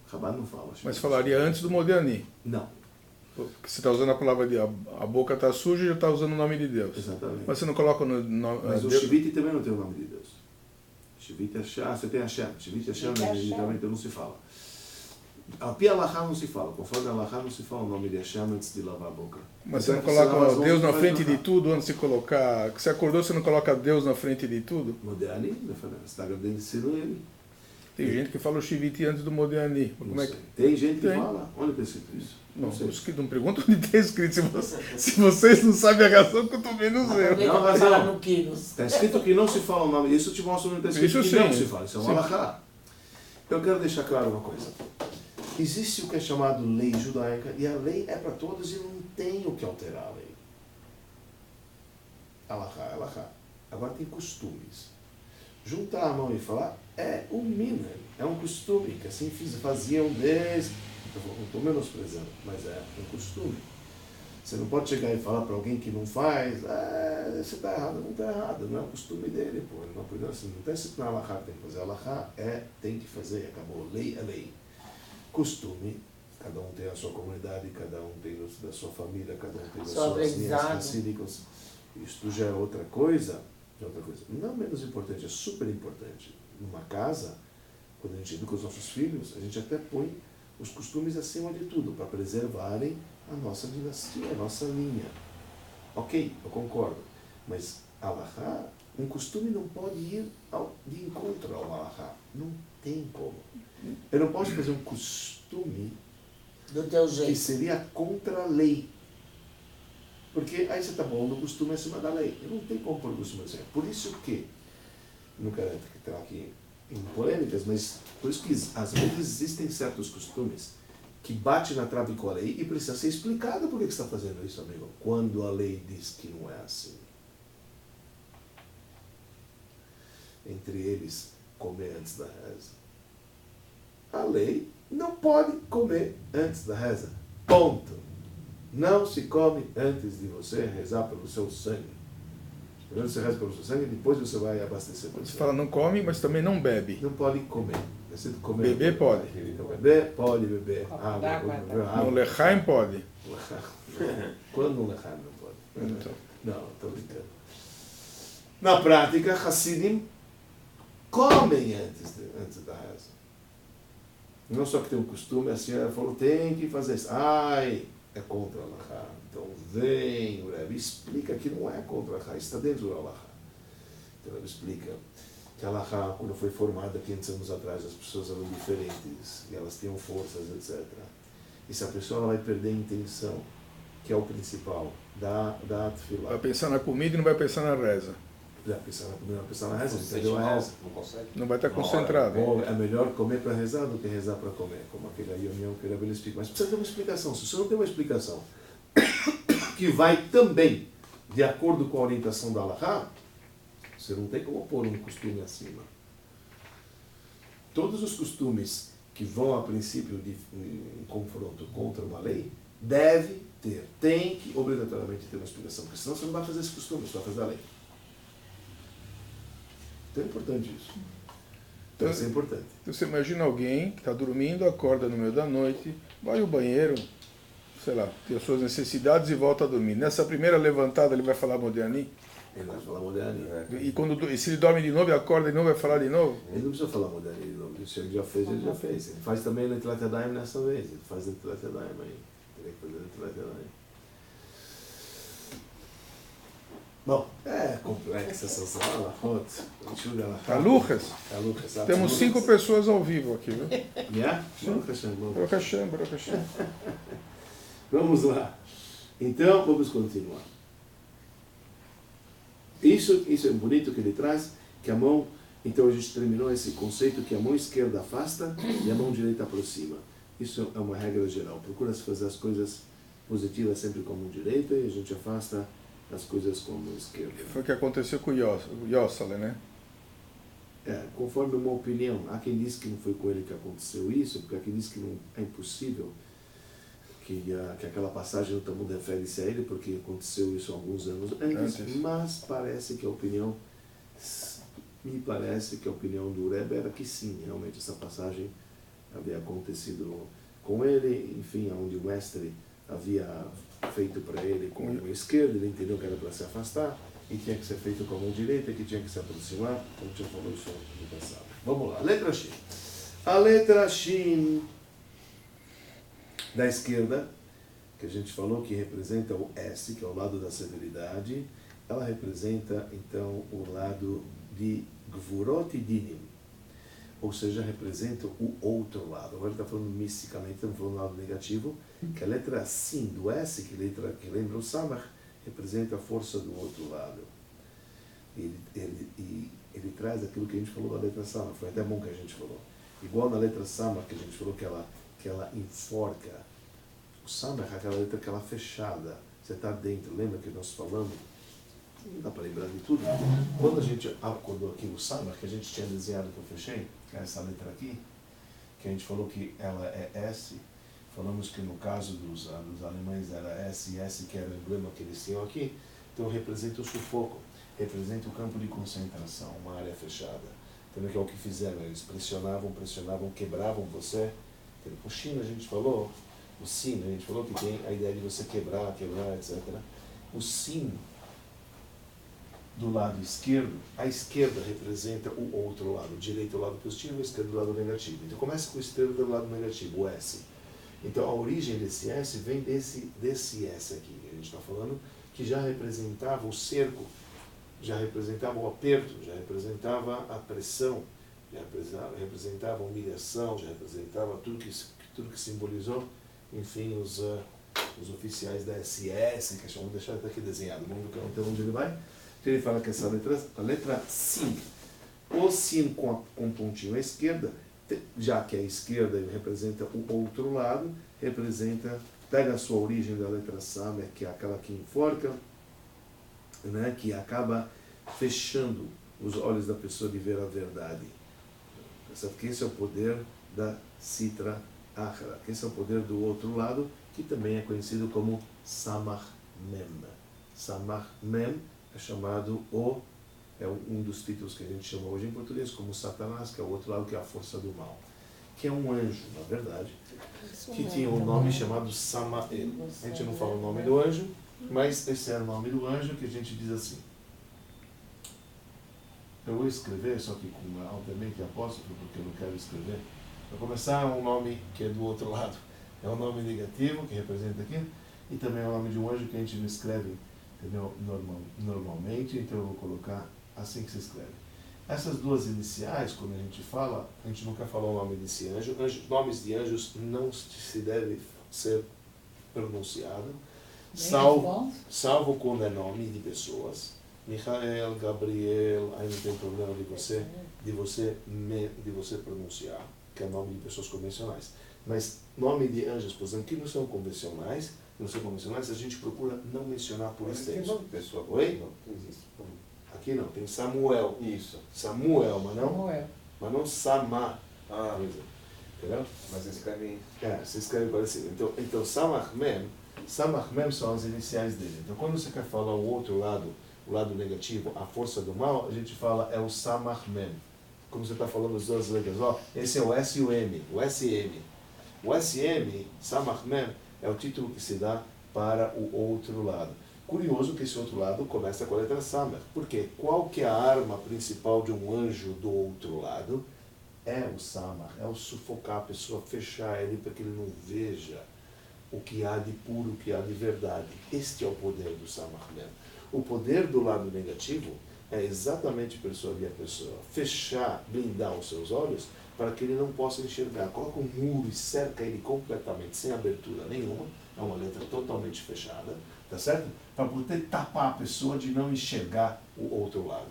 Chabad não fala. Mas falaria antes do Modiani. Não. Porque você está usando a palavra de a boca está suja e já está usando o nome de Deus. Exatamente. Mas você não coloca no Mas o Shiviti também não tem o nome de Deus. Shiviti Hashem, você tem Hashem. Shiviti Hashem, evidentemente não se fala. A Pi Alahá não se fala. Conforme a Alahá não se fala o nome de Hashem antes de lavar a boca. Mas você não coloca Deus na frente de tudo antes de colocar... Você acordou, você não coloca Deus na frente de tudo? Modiani, você está agradecendo ele. Tem gente que fala o Shiviti antes do Modiani. Como é que... Tem gente que fala? Onde está escrito isso? Não pergunta onde está escrito. Se vocês não sabem a razão, que eu também não sei. Não vai falar no Quinos. Está escrito que não se fala o nome. Isso te mostra onde está escrito isso que sim. Não se fala. Isso é um Alahá. Eu quero deixar claro uma coisa. Existe o que é chamado lei judaica, e a lei é para todos e não tem o que alterar a lei. Alahá é Alahá. Agora tem costumes. Juntar a mão e falar é um mina, é um costume, que assim faziam desde... Eu não estou menosprezando, mas é um costume. Você não pode chegar e falar para alguém que não faz, você está errado, não está errado, não é o costume dele, pô. Não está escrito na Alahá que tem que fazer. Alahá tem que fazer, acabou. Lei é lei. Costume, cada um tem a sua comunidade, cada um tem da sua família, cada um tem das suas linhas racídicas. Isto já é outra coisa. Não menos importante, é super importante. Numa casa, quando a gente educa os nossos filhos, a gente até põe os costumes acima de tudo, para preservarem a nossa dinastia, a nossa linha. Ok, eu concordo. Mas Alahá, um costume não pode ir de encontro ao Alahá. Não tem como. Eu não posso fazer um costume Do teu que jeito. seria contra a lei. Porque aí você está pondo o costume acima da lei. Eu não tenho como pôr o costume acima. Por isso que, não quero entrar aqui em polêmicas, mas por isso que às vezes existem certos costumes que bate na trave com a lei e precisa ser explicado por que você está fazendo isso, amigo. Quando a lei diz que não é assim. Entre eles, comer antes da reza. A lei não pode comer antes da reza. Ponto. Não se come antes de você rezar pelo seu sangue. Primeiro você reza pelo seu sangue, depois você vai abastecer pelo Você sangue. fala não come, mas também não bebe. Não pode comer. Beber pode. Beber pode beber água. Beber água. No Lechaim pode. Quando no Lechaim não pode? Então. Não, estou brincando. Na prática, Hassidim comem antes da reza. Não só que tem um costume, a senhora falou, tem que fazer isso. Ai, é contra a Allahá. Então vem o Rebbe explica que não é contra a Allahá, está dentro do Allahá. Então o Rebbe explica que a Allahá, quando foi formada 500 anos atrás, as pessoas eram diferentes, e elas tinham forças, etc. E se a pessoa ela vai perder a intenção, que é o principal, da tefilá. Vai pensar na comida e não vai pensar na reza. Já pensar na comida, pensar na reza, Você entendeu? sente A mal, reza. não consegue? Não vai estar Uma hora. concentrado. Ou é melhor comer para rezar do que rezar para comer, como aquele reunião que o Rebbe explica. Mas precisa ter uma explicação. Se você não tem uma explicação que vai também de acordo com a orientação da Allahá, você não tem como pôr um costume acima. Todos os costumes que vão a princípio em confronto contra uma lei, tem que obrigatoriamente ter uma explicação, porque senão você não vai fazer esse costume, você vai fazer a lei. Então é importante isso. Então, isso é importante. Então, você imagina alguém que está dormindo, acorda no meio da noite, vai ao banheiro, sei lá, tem as suas necessidades e volta a dormir. Nessa primeira levantada ele vai falar Modiani? Ele vai falar moderno. E se ele dorme de novo e acorda de novo, vai falar de novo? Ele não precisa falar moderno de novo. Se ele já fez, ele já fez. Ele faz também no Netilat Yadayim nessa vez. Ele faz no Netilat Yadayim aí. Teria que fazer no Netilat Yadayim. Bom, é complexa essa sala. Talucas? Temos 5 pessoas ao vivo aqui, viu? Yeah? Baruch Hashem, Baruch Hashem. Vamos lá. Então, vamos continuar. Isso é bonito que ele traz, que a mão... Então a gente terminou esse conceito que a mão esquerda afasta e a mão direita aproxima. Isso é uma regra geral. Procura-se fazer as coisas positivas sempre com a mão direita e a gente afasta as coisas com a mão esquerda. Foi o que aconteceu com o Yossale, né? Conforme uma opinião. Há quem diz que não foi com ele que aconteceu isso, porque há quem diz que não é impossível que aquela passagem do Talmud refere-se a ele, porque aconteceu isso alguns anos antes. Mas parece que a opinião... Me parece que a opinião do Rebbe era que sim, realmente essa passagem havia acontecido com ele, enfim, onde o mestre havia feito para ele com a mão esquerda, ele entendeu que era para se afastar, e tinha que ser feito com a mão direita, que tinha que se aproximar, como tinha falado isso no passado. Vamos lá, letra Shin. A letra Shin da esquerda, que a gente falou que representa o S, que é o lado da severidade, ela representa, então, o lado de Gvurot e Dinim, ou seja, representa o outro lado. Agora está falando misticamente, estamos falando do lado negativo, que a letra Sin do S, que lembra o Samach, representa a força do outro lado. Ele traz aquilo que a gente falou da letra Samach, foi até bom que a gente falou. Igual na letra Samach, que a gente falou que ela enforca. O Samach é aquela letra que ela é fechada, você está dentro, lembra que nós falamos? Não dá para lembrar de tudo. Quando a gente acordou aqui o Samach, que a gente tinha desenhado que eu fechei, que é essa letra aqui, que a gente falou que ela é S, falamos que no caso dos alemães era S e S, que era o emblema que eles tinham aqui, então representa o sufoco, representa o campo de concentração, uma área fechada. Então que é o que fizeram, eles pressionavam, quebravam você. O Shin a gente falou, o Sin a gente falou que tem a ideia de você quebrar, etc. O Sin do lado esquerdo, a esquerda representa o outro lado, o direito é o lado positivo, a esquerda é o lado negativo. Então começa com o esquerdo do lado negativo, o S. Então a origem desse S vem desse S aqui, que a gente está falando, que já representava o cerco, já representava o aperto, já representava a pressão, já representava a humilhação, já representava tudo que simbolizou enfim, os oficiais da SS, que vamos deixar até aqui desenhado, vamos ver até onde ele vai. Então ele fala que essa letra, a letra Sin, o Sin com pontinho à esquerda, já que a esquerda ele representa o outro lado, pega a sua origem da letra Samer, que é aquela que enforca, né, que acaba fechando os olhos da pessoa de ver a verdade. Que esse é o poder da Sitra Achra, que esse é o poder do outro lado, que também é conhecido como Samach Mem. Samach Mem é chamado um dos títulos que a gente chama hoje em português como Satanás, que é o outro lado, que é a força do mal, que é um anjo, na verdade, que tinha um nome chamado Samael. A gente não fala o nome do anjo, mas esse é o nome do anjo que a gente diz assim. Eu vou escrever, só que com altamente apóstrofo, porque eu não quero escrever. Para começar, é um nome que é do outro lado. É um nome negativo, que representa aqui, e também é o nome de um anjo que a gente não escreve, entendeu? Normalmente, então eu vou colocar assim que se escreve. Essas duas iniciais, quando a gente fala, a gente nunca falou o nome desse anjo. Nomes de anjos não se deve ser pronunciado, salvo quando é nome de pessoas. Michael, Gabriel, aí não tem problema de você pronunciar, que é nome de pessoas convencionais. Mas nome de anjos, por exemplo, que não são convencionais, a gente procura não mencionar por extenso. Tem nome de pessoa? Oi? Não existe. Aqui não, tem Samuel. Isso. Samuel, mas não Samá. Entendeu? Mas escreve... se escreve parecido. Então Samach Mem são as iniciais dele. Então quando você quer falar o outro lado, o lado negativo, a força do mal, a gente fala é o Samach Mem. Como você está falando as duas letras, esse é o S e o M, o SM. O SM, Samach Mem, é o título que se dá para o outro lado. Curioso que esse outro lado começa com a letra Samach. Porque qual que é a arma principal de um anjo do outro lado? É o Samach, é o sufocar a pessoa, fechar ele para que ele não veja o que há de puro, o que há de verdade. Este é o poder do Samach Mem. O poder do lado negativo é exatamente persuadir a pessoa, fechar, blindar os seus olhos para que ele não possa enxergar. Coloca um muro e cerca ele completamente, sem abertura nenhuma, é uma letra totalmente fechada, tá certo? Para poder tapar a pessoa de não enxergar o outro lado.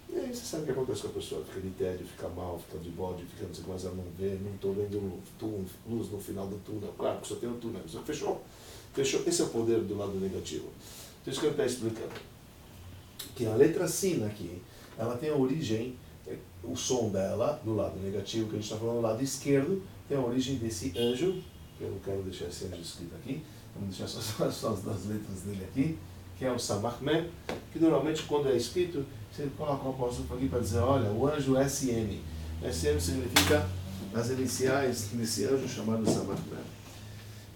E aí você sabe o que acontece com a pessoa, fica de tédio, fica mal, fica de bode, fica não sei o que mais, ela não vê, não estou vendo luz no final do túnel, claro que só tem um túnel, você fechou. Esse é o poder do lado negativo. Então isso que eu estou explicando. Que a letra Sin aqui, ela tem a origem, o som dela, do lado negativo, que a gente está falando do lado esquerdo, tem a origem desse anjo, que eu não quero deixar esse anjo escrito aqui, vamos deixar só as duas letras dele aqui, que é o Samach Mem, que normalmente quando é escrito, você coloca um apóstrofo aqui para dizer, olha, o anjo SM. SM significa as iniciais desse anjo chamado Samach Mem.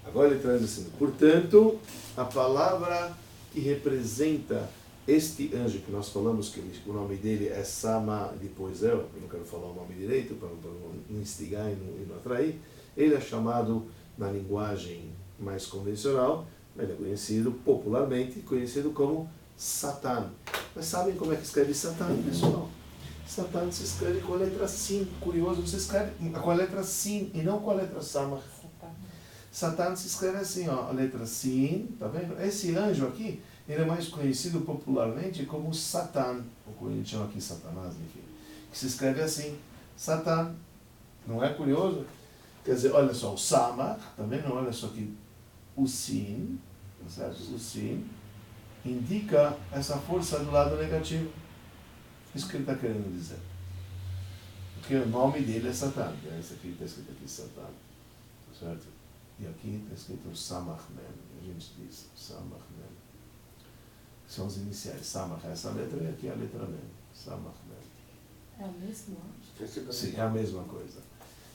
Agora ele traz assim, portanto, a palavra que representa este anjo que nós falamos, que o nome dele é Sama, depois eu não quero falar o nome direito, para não instigar e não atrair, ele é chamado, na linguagem mais convencional, ele é conhecido popularmente, conhecido como Satan. Mas sabem como é que escreve Satan, pessoal? Satan se escreve com a letra Sin. Curioso, você escreve com a letra Sin e não com a letra Samach. Satan se escreve assim, ó, a letra Sin, tá vendo? Esse anjo aqui, ele é mais conhecido popularmente como Satan, ou como a gente chama aqui Satanás, enfim, que se escreve assim, Satan. Não é curioso? Quer dizer, olha só, o Samach, tá vendo? Olha só aqui, o Sin, certo? O Sin indica essa força do lado negativo. Isso que ele está querendo dizer. Porque o nome dele é Satan. Esse aqui está escrito aqui, Satan. Certo? E aqui está escrito Samach Mem. A gente diz Samach Mem. São os iniciais. Samach é essa letra e aqui é a letra Mem. Samach Mem. É o mesmo anjo? Sim, é a mesma coisa.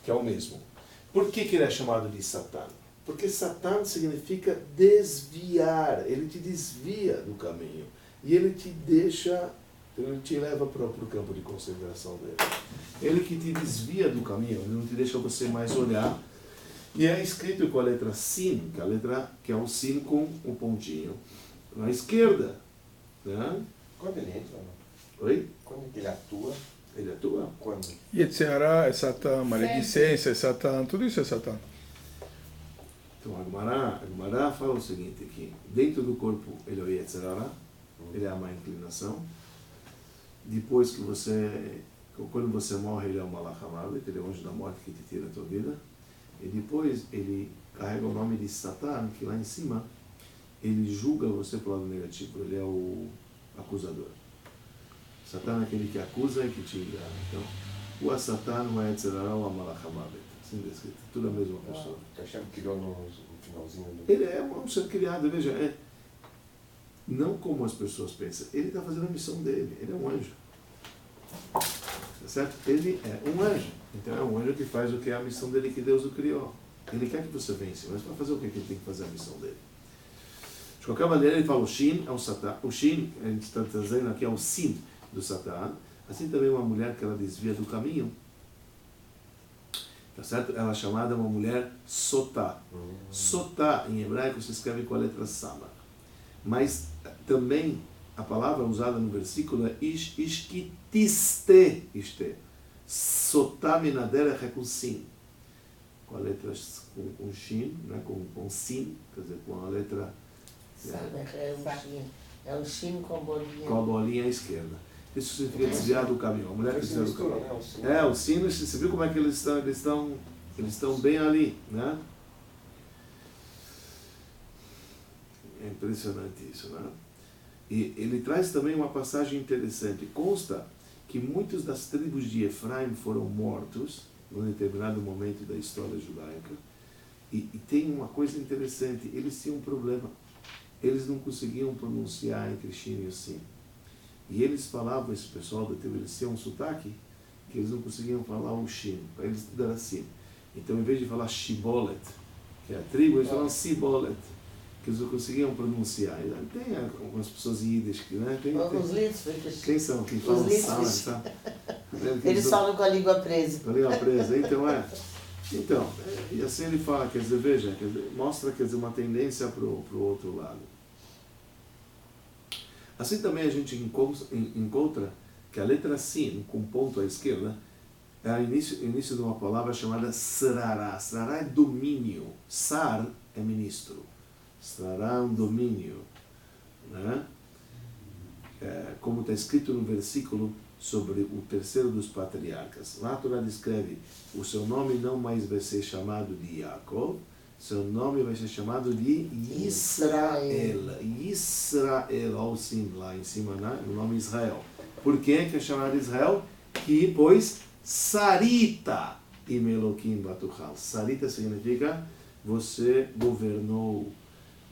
Que é o mesmo. Por que ele é chamado de Satan? Porque Satan significa desviar. Ele te desvia do caminho. E ele te deixa, ele te leva para o campo de consideração dele. Ele que te desvia do caminho, ele não te deixa você mais olhar. E é escrito com a letra Sin, que é a letra que é um Sin com um pontinho na esquerda. Né? Quando ele entra? Oi? Quando ele atua? Ele atua? Quando? Yetzirah é Satã, maledicência é Satã, tudo isso é Satã. Então a Gemara fala o seguinte, que dentro do corpo ele é o Yetzer Hara, ele é a má inclinação. Depois que quando você morre, ele é o Malach HaMavet, ele é o anjo da morte que te tira a tua vida. E depois ele carrega o nome de Satan, que lá em cima ele julga você pelo lado negativo, ele é o acusador. Satan é aquele que acusa e que te engana. Então, o Satan, o Yetzer Hara, o Malach HaMavet. Assim descrito, tudo a mesma pessoa. Que Hashem criou no finalzinho do... Ele é um ser criado, veja, não como as pessoas pensam. Ele está fazendo a missão dele, ele é um anjo. Tá certo? Ele é um anjo. Então é um anjo que faz o que é a missão dele, que Deus o criou. Ele quer que você vença, mas para fazer o que ele tem que fazer a missão dele? De qualquer maneira, ele fala, o Shin é um Satan. O Shin, a gente está trazendo aqui, é o Sin do Satan. Assim também uma mulher que ela desvia do caminho. Tá certo? Ela é chamada uma mulher Sotá. Sotá, em hebraico, se escreve com a letra Sama. Mas também a palavra usada no versículo é ishkitiste. Sotá minaderech é com Sin. Com a letra com Shin, né? com Sin, quer dizer, com a letra... É um Shin com a bolinha. Com a bolinha à esquerda. Isso significa desviar do caminho. A mulher que desvia do caminho. O sino, você viu como é que eles estão bem ali, né? É impressionante isso, né? E ele traz também uma passagem interessante. Consta que muitos das tribos de Efraim foram mortos num determinado momento da história judaica. E tem uma coisa interessante, eles tinham um problema. Eles não conseguiam pronunciar entre Shin e o Sin. E eles falavam, esse pessoal da tribo, eles tinham um sotaque, que eles não conseguiam falar o Shin. Para eles tudo era assim. Então, em vez de falar Shibolet, que é a tribo, eles falavam Sibolet, que eles não conseguiam pronunciar. E tem algumas pessoas em Yiddish que, né? Os Litzvik. Quem são? Quem falam Sala, tá? Eles falam com a língua presa. Com a língua presa, então, e assim ele fala, quer dizer, veja, mostra, quer dizer, uma tendência para o outro lado. Assim também a gente encontra que a letra Sin, com ponto à esquerda, é o início de uma palavra chamada Srará. Srará é domínio. Sar é ministro. Srará é um domínio. Né? Como está escrito no versículo sobre o terceiro dos patriarcas. Lá a Torá descreve, o seu nome não mais vai ser chamado de Yaakov, seu nome vai ser chamado de Israel. Israel, olha o sim lá em cima, né? O nome Israel. Por que é chamado Israel? Que, pois, Sarita imeloquim batuchal. Sarita significa você governou,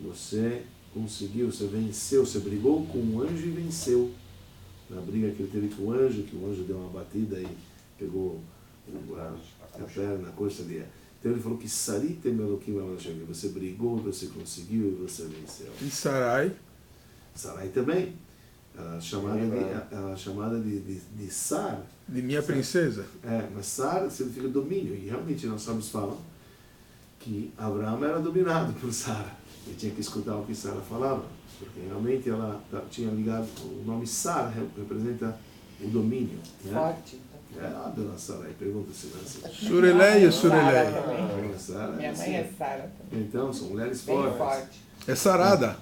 você conseguiu, você venceu, você brigou com um anjo e venceu. Na briga que ele teve com o anjo, que o anjo deu uma batida e pegou a perna, a coxa dele. Então ele falou que Sarita Meloquim, você brigou, você conseguiu e você venceu. E Sarai? Sarai também. Ela é chamada de Sar. De minha princesa. Mas Sar significa domínio. E realmente nós sábios falam que Abraão era dominado por Sara. Ele tinha que escutar o que Sara falava. Porque realmente ela tinha ligado, o nome Sara representa o domínio. Né? Forte. A dona Sarai, pergunta se não é assim. Sureleia ou Sureleia? Minha mãe é Sara. Então, são mulheres Bem fortes. forte. É sarada.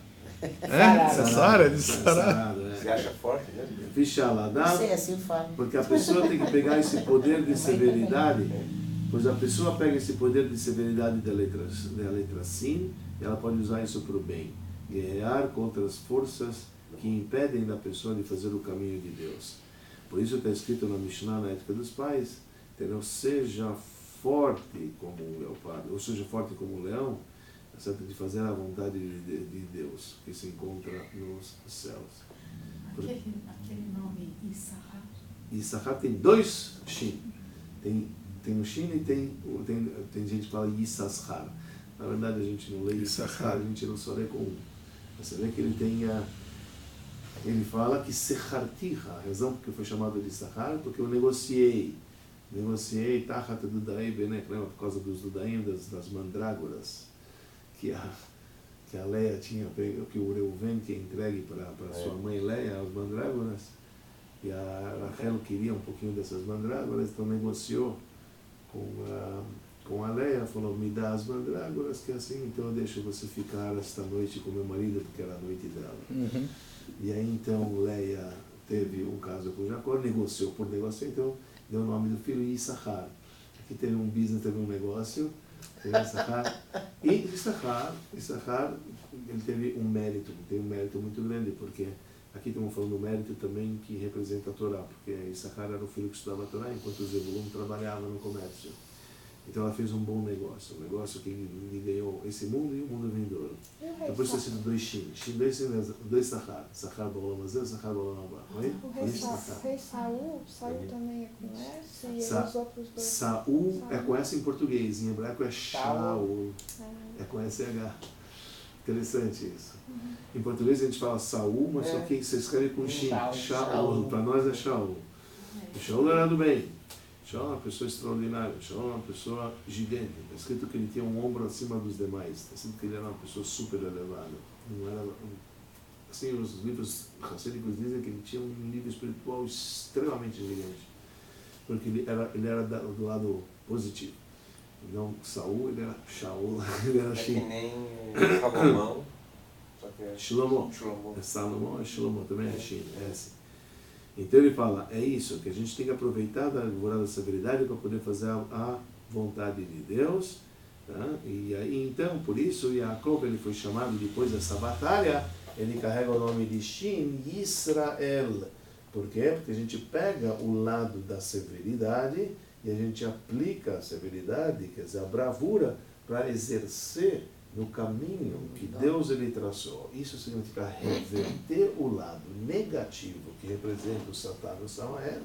Sarada. É Sara, de sarada. Você acha forte, né? Fichaladá, Sei, assim fala. porque a pessoa tem que pegar esse poder de severidade, pois a pessoa pega esse poder de severidade da letra Sin, e ela pode usar isso para o bem. Guerrear contra as forças que impedem da pessoa de fazer o caminho de Deus. Por isso está escrito na Mishnah, na Ética dos Pais, entendeu? Seja forte como um leopardo, ou seja forte como um leão, certo? De fazer a vontade de Deus, que se encontra nos céus. Aquele nome Issachar. Issachar tem dois Shin. Tem o Shin e tem gente que fala Yissachar. Na verdade a gente não lê Issachar, a gente não só lê com um. Você vê que ele fala que Sechartiha, a razão porque foi chamado de Issachar, porque eu negociei Tachat Dudaim Benek, lembra, por causa dos Dudaim, das mandrágoras, que a Leia tinha pego, que o Reuven tinha entregue para sua mãe Leia, as mandrágoras, e a Rachel queria um pouquinho dessas mandrágoras, então negociou com com a Leia, falou, me dá as mandrágoras, que é assim, então eu deixo você ficar esta noite com meu marido, porque era a noite dela. E aí então Leia teve um caso com Jacó, negociou por negócio, então deu o nome do filho Issachar. Aqui teve um business, teve um negócio, teve Issachar. E Issachar, ele teve um mérito muito grande, porque aqui estamos falando do mérito também que representa a Torá, porque Issachar era o filho que estudava a Torá, enquanto Zebulun trabalhava no comércio. Então ela fez um bom negócio, um negócio que lhe ganhou esse mundo e o mundo vindouro. Então por isso tem sido 2 Shin. Shin 2 Sachar. Sachar Baolam Hazeh, Sachar Baolam Haba. O rei Saul também é com S e os outros dois. Saul é com S em português, em hebraico é Shaul. É com SH. Interessante isso. Em português a gente fala Saul, mas só que você escreve com Shin. Shaul. Para nós é Shaul. O Shaul era do bem. Shaul é uma pessoa extraordinária, Shaul é uma pessoa gigante. Está escrito que ele tinha um ombro acima dos demais. Está escrito que ele era uma pessoa super elevada. Não era, assim, os livros racídicos dizem que ele tinha um nível espiritual extremamente gigante. Porque ele era do lado positivo. Então, Saul, ele era Shaul, ele era Shin. É que nem Salomão, só que é Shlomo. Shlomo. Salomão é Shlomo, também é Shin, é assim. Então ele fala, é isso, que a gente tem que aproveitar da alvorada da severidade para poder fazer a vontade de Deus. Tá? E aí, então, por isso, Jacob, ele foi chamado depois dessa batalha, ele carrega o nome de Shin, Israel. Por quê? Porque a gente pega o lado da severidade e a gente aplica a severidade, quer dizer, a bravura, para exercer no caminho que Deus ele traçou. Isso significa reverter o lado negativo que representa o Satan no Samael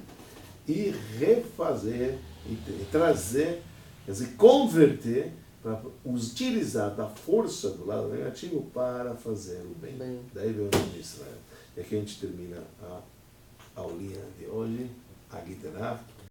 e refazer e trazer, quer dizer, converter, para utilizar da força do lado negativo para fazer o bem. Daí vem o nome de Israel. E aqui a gente termina a aulinha de hoje, a Gitanah.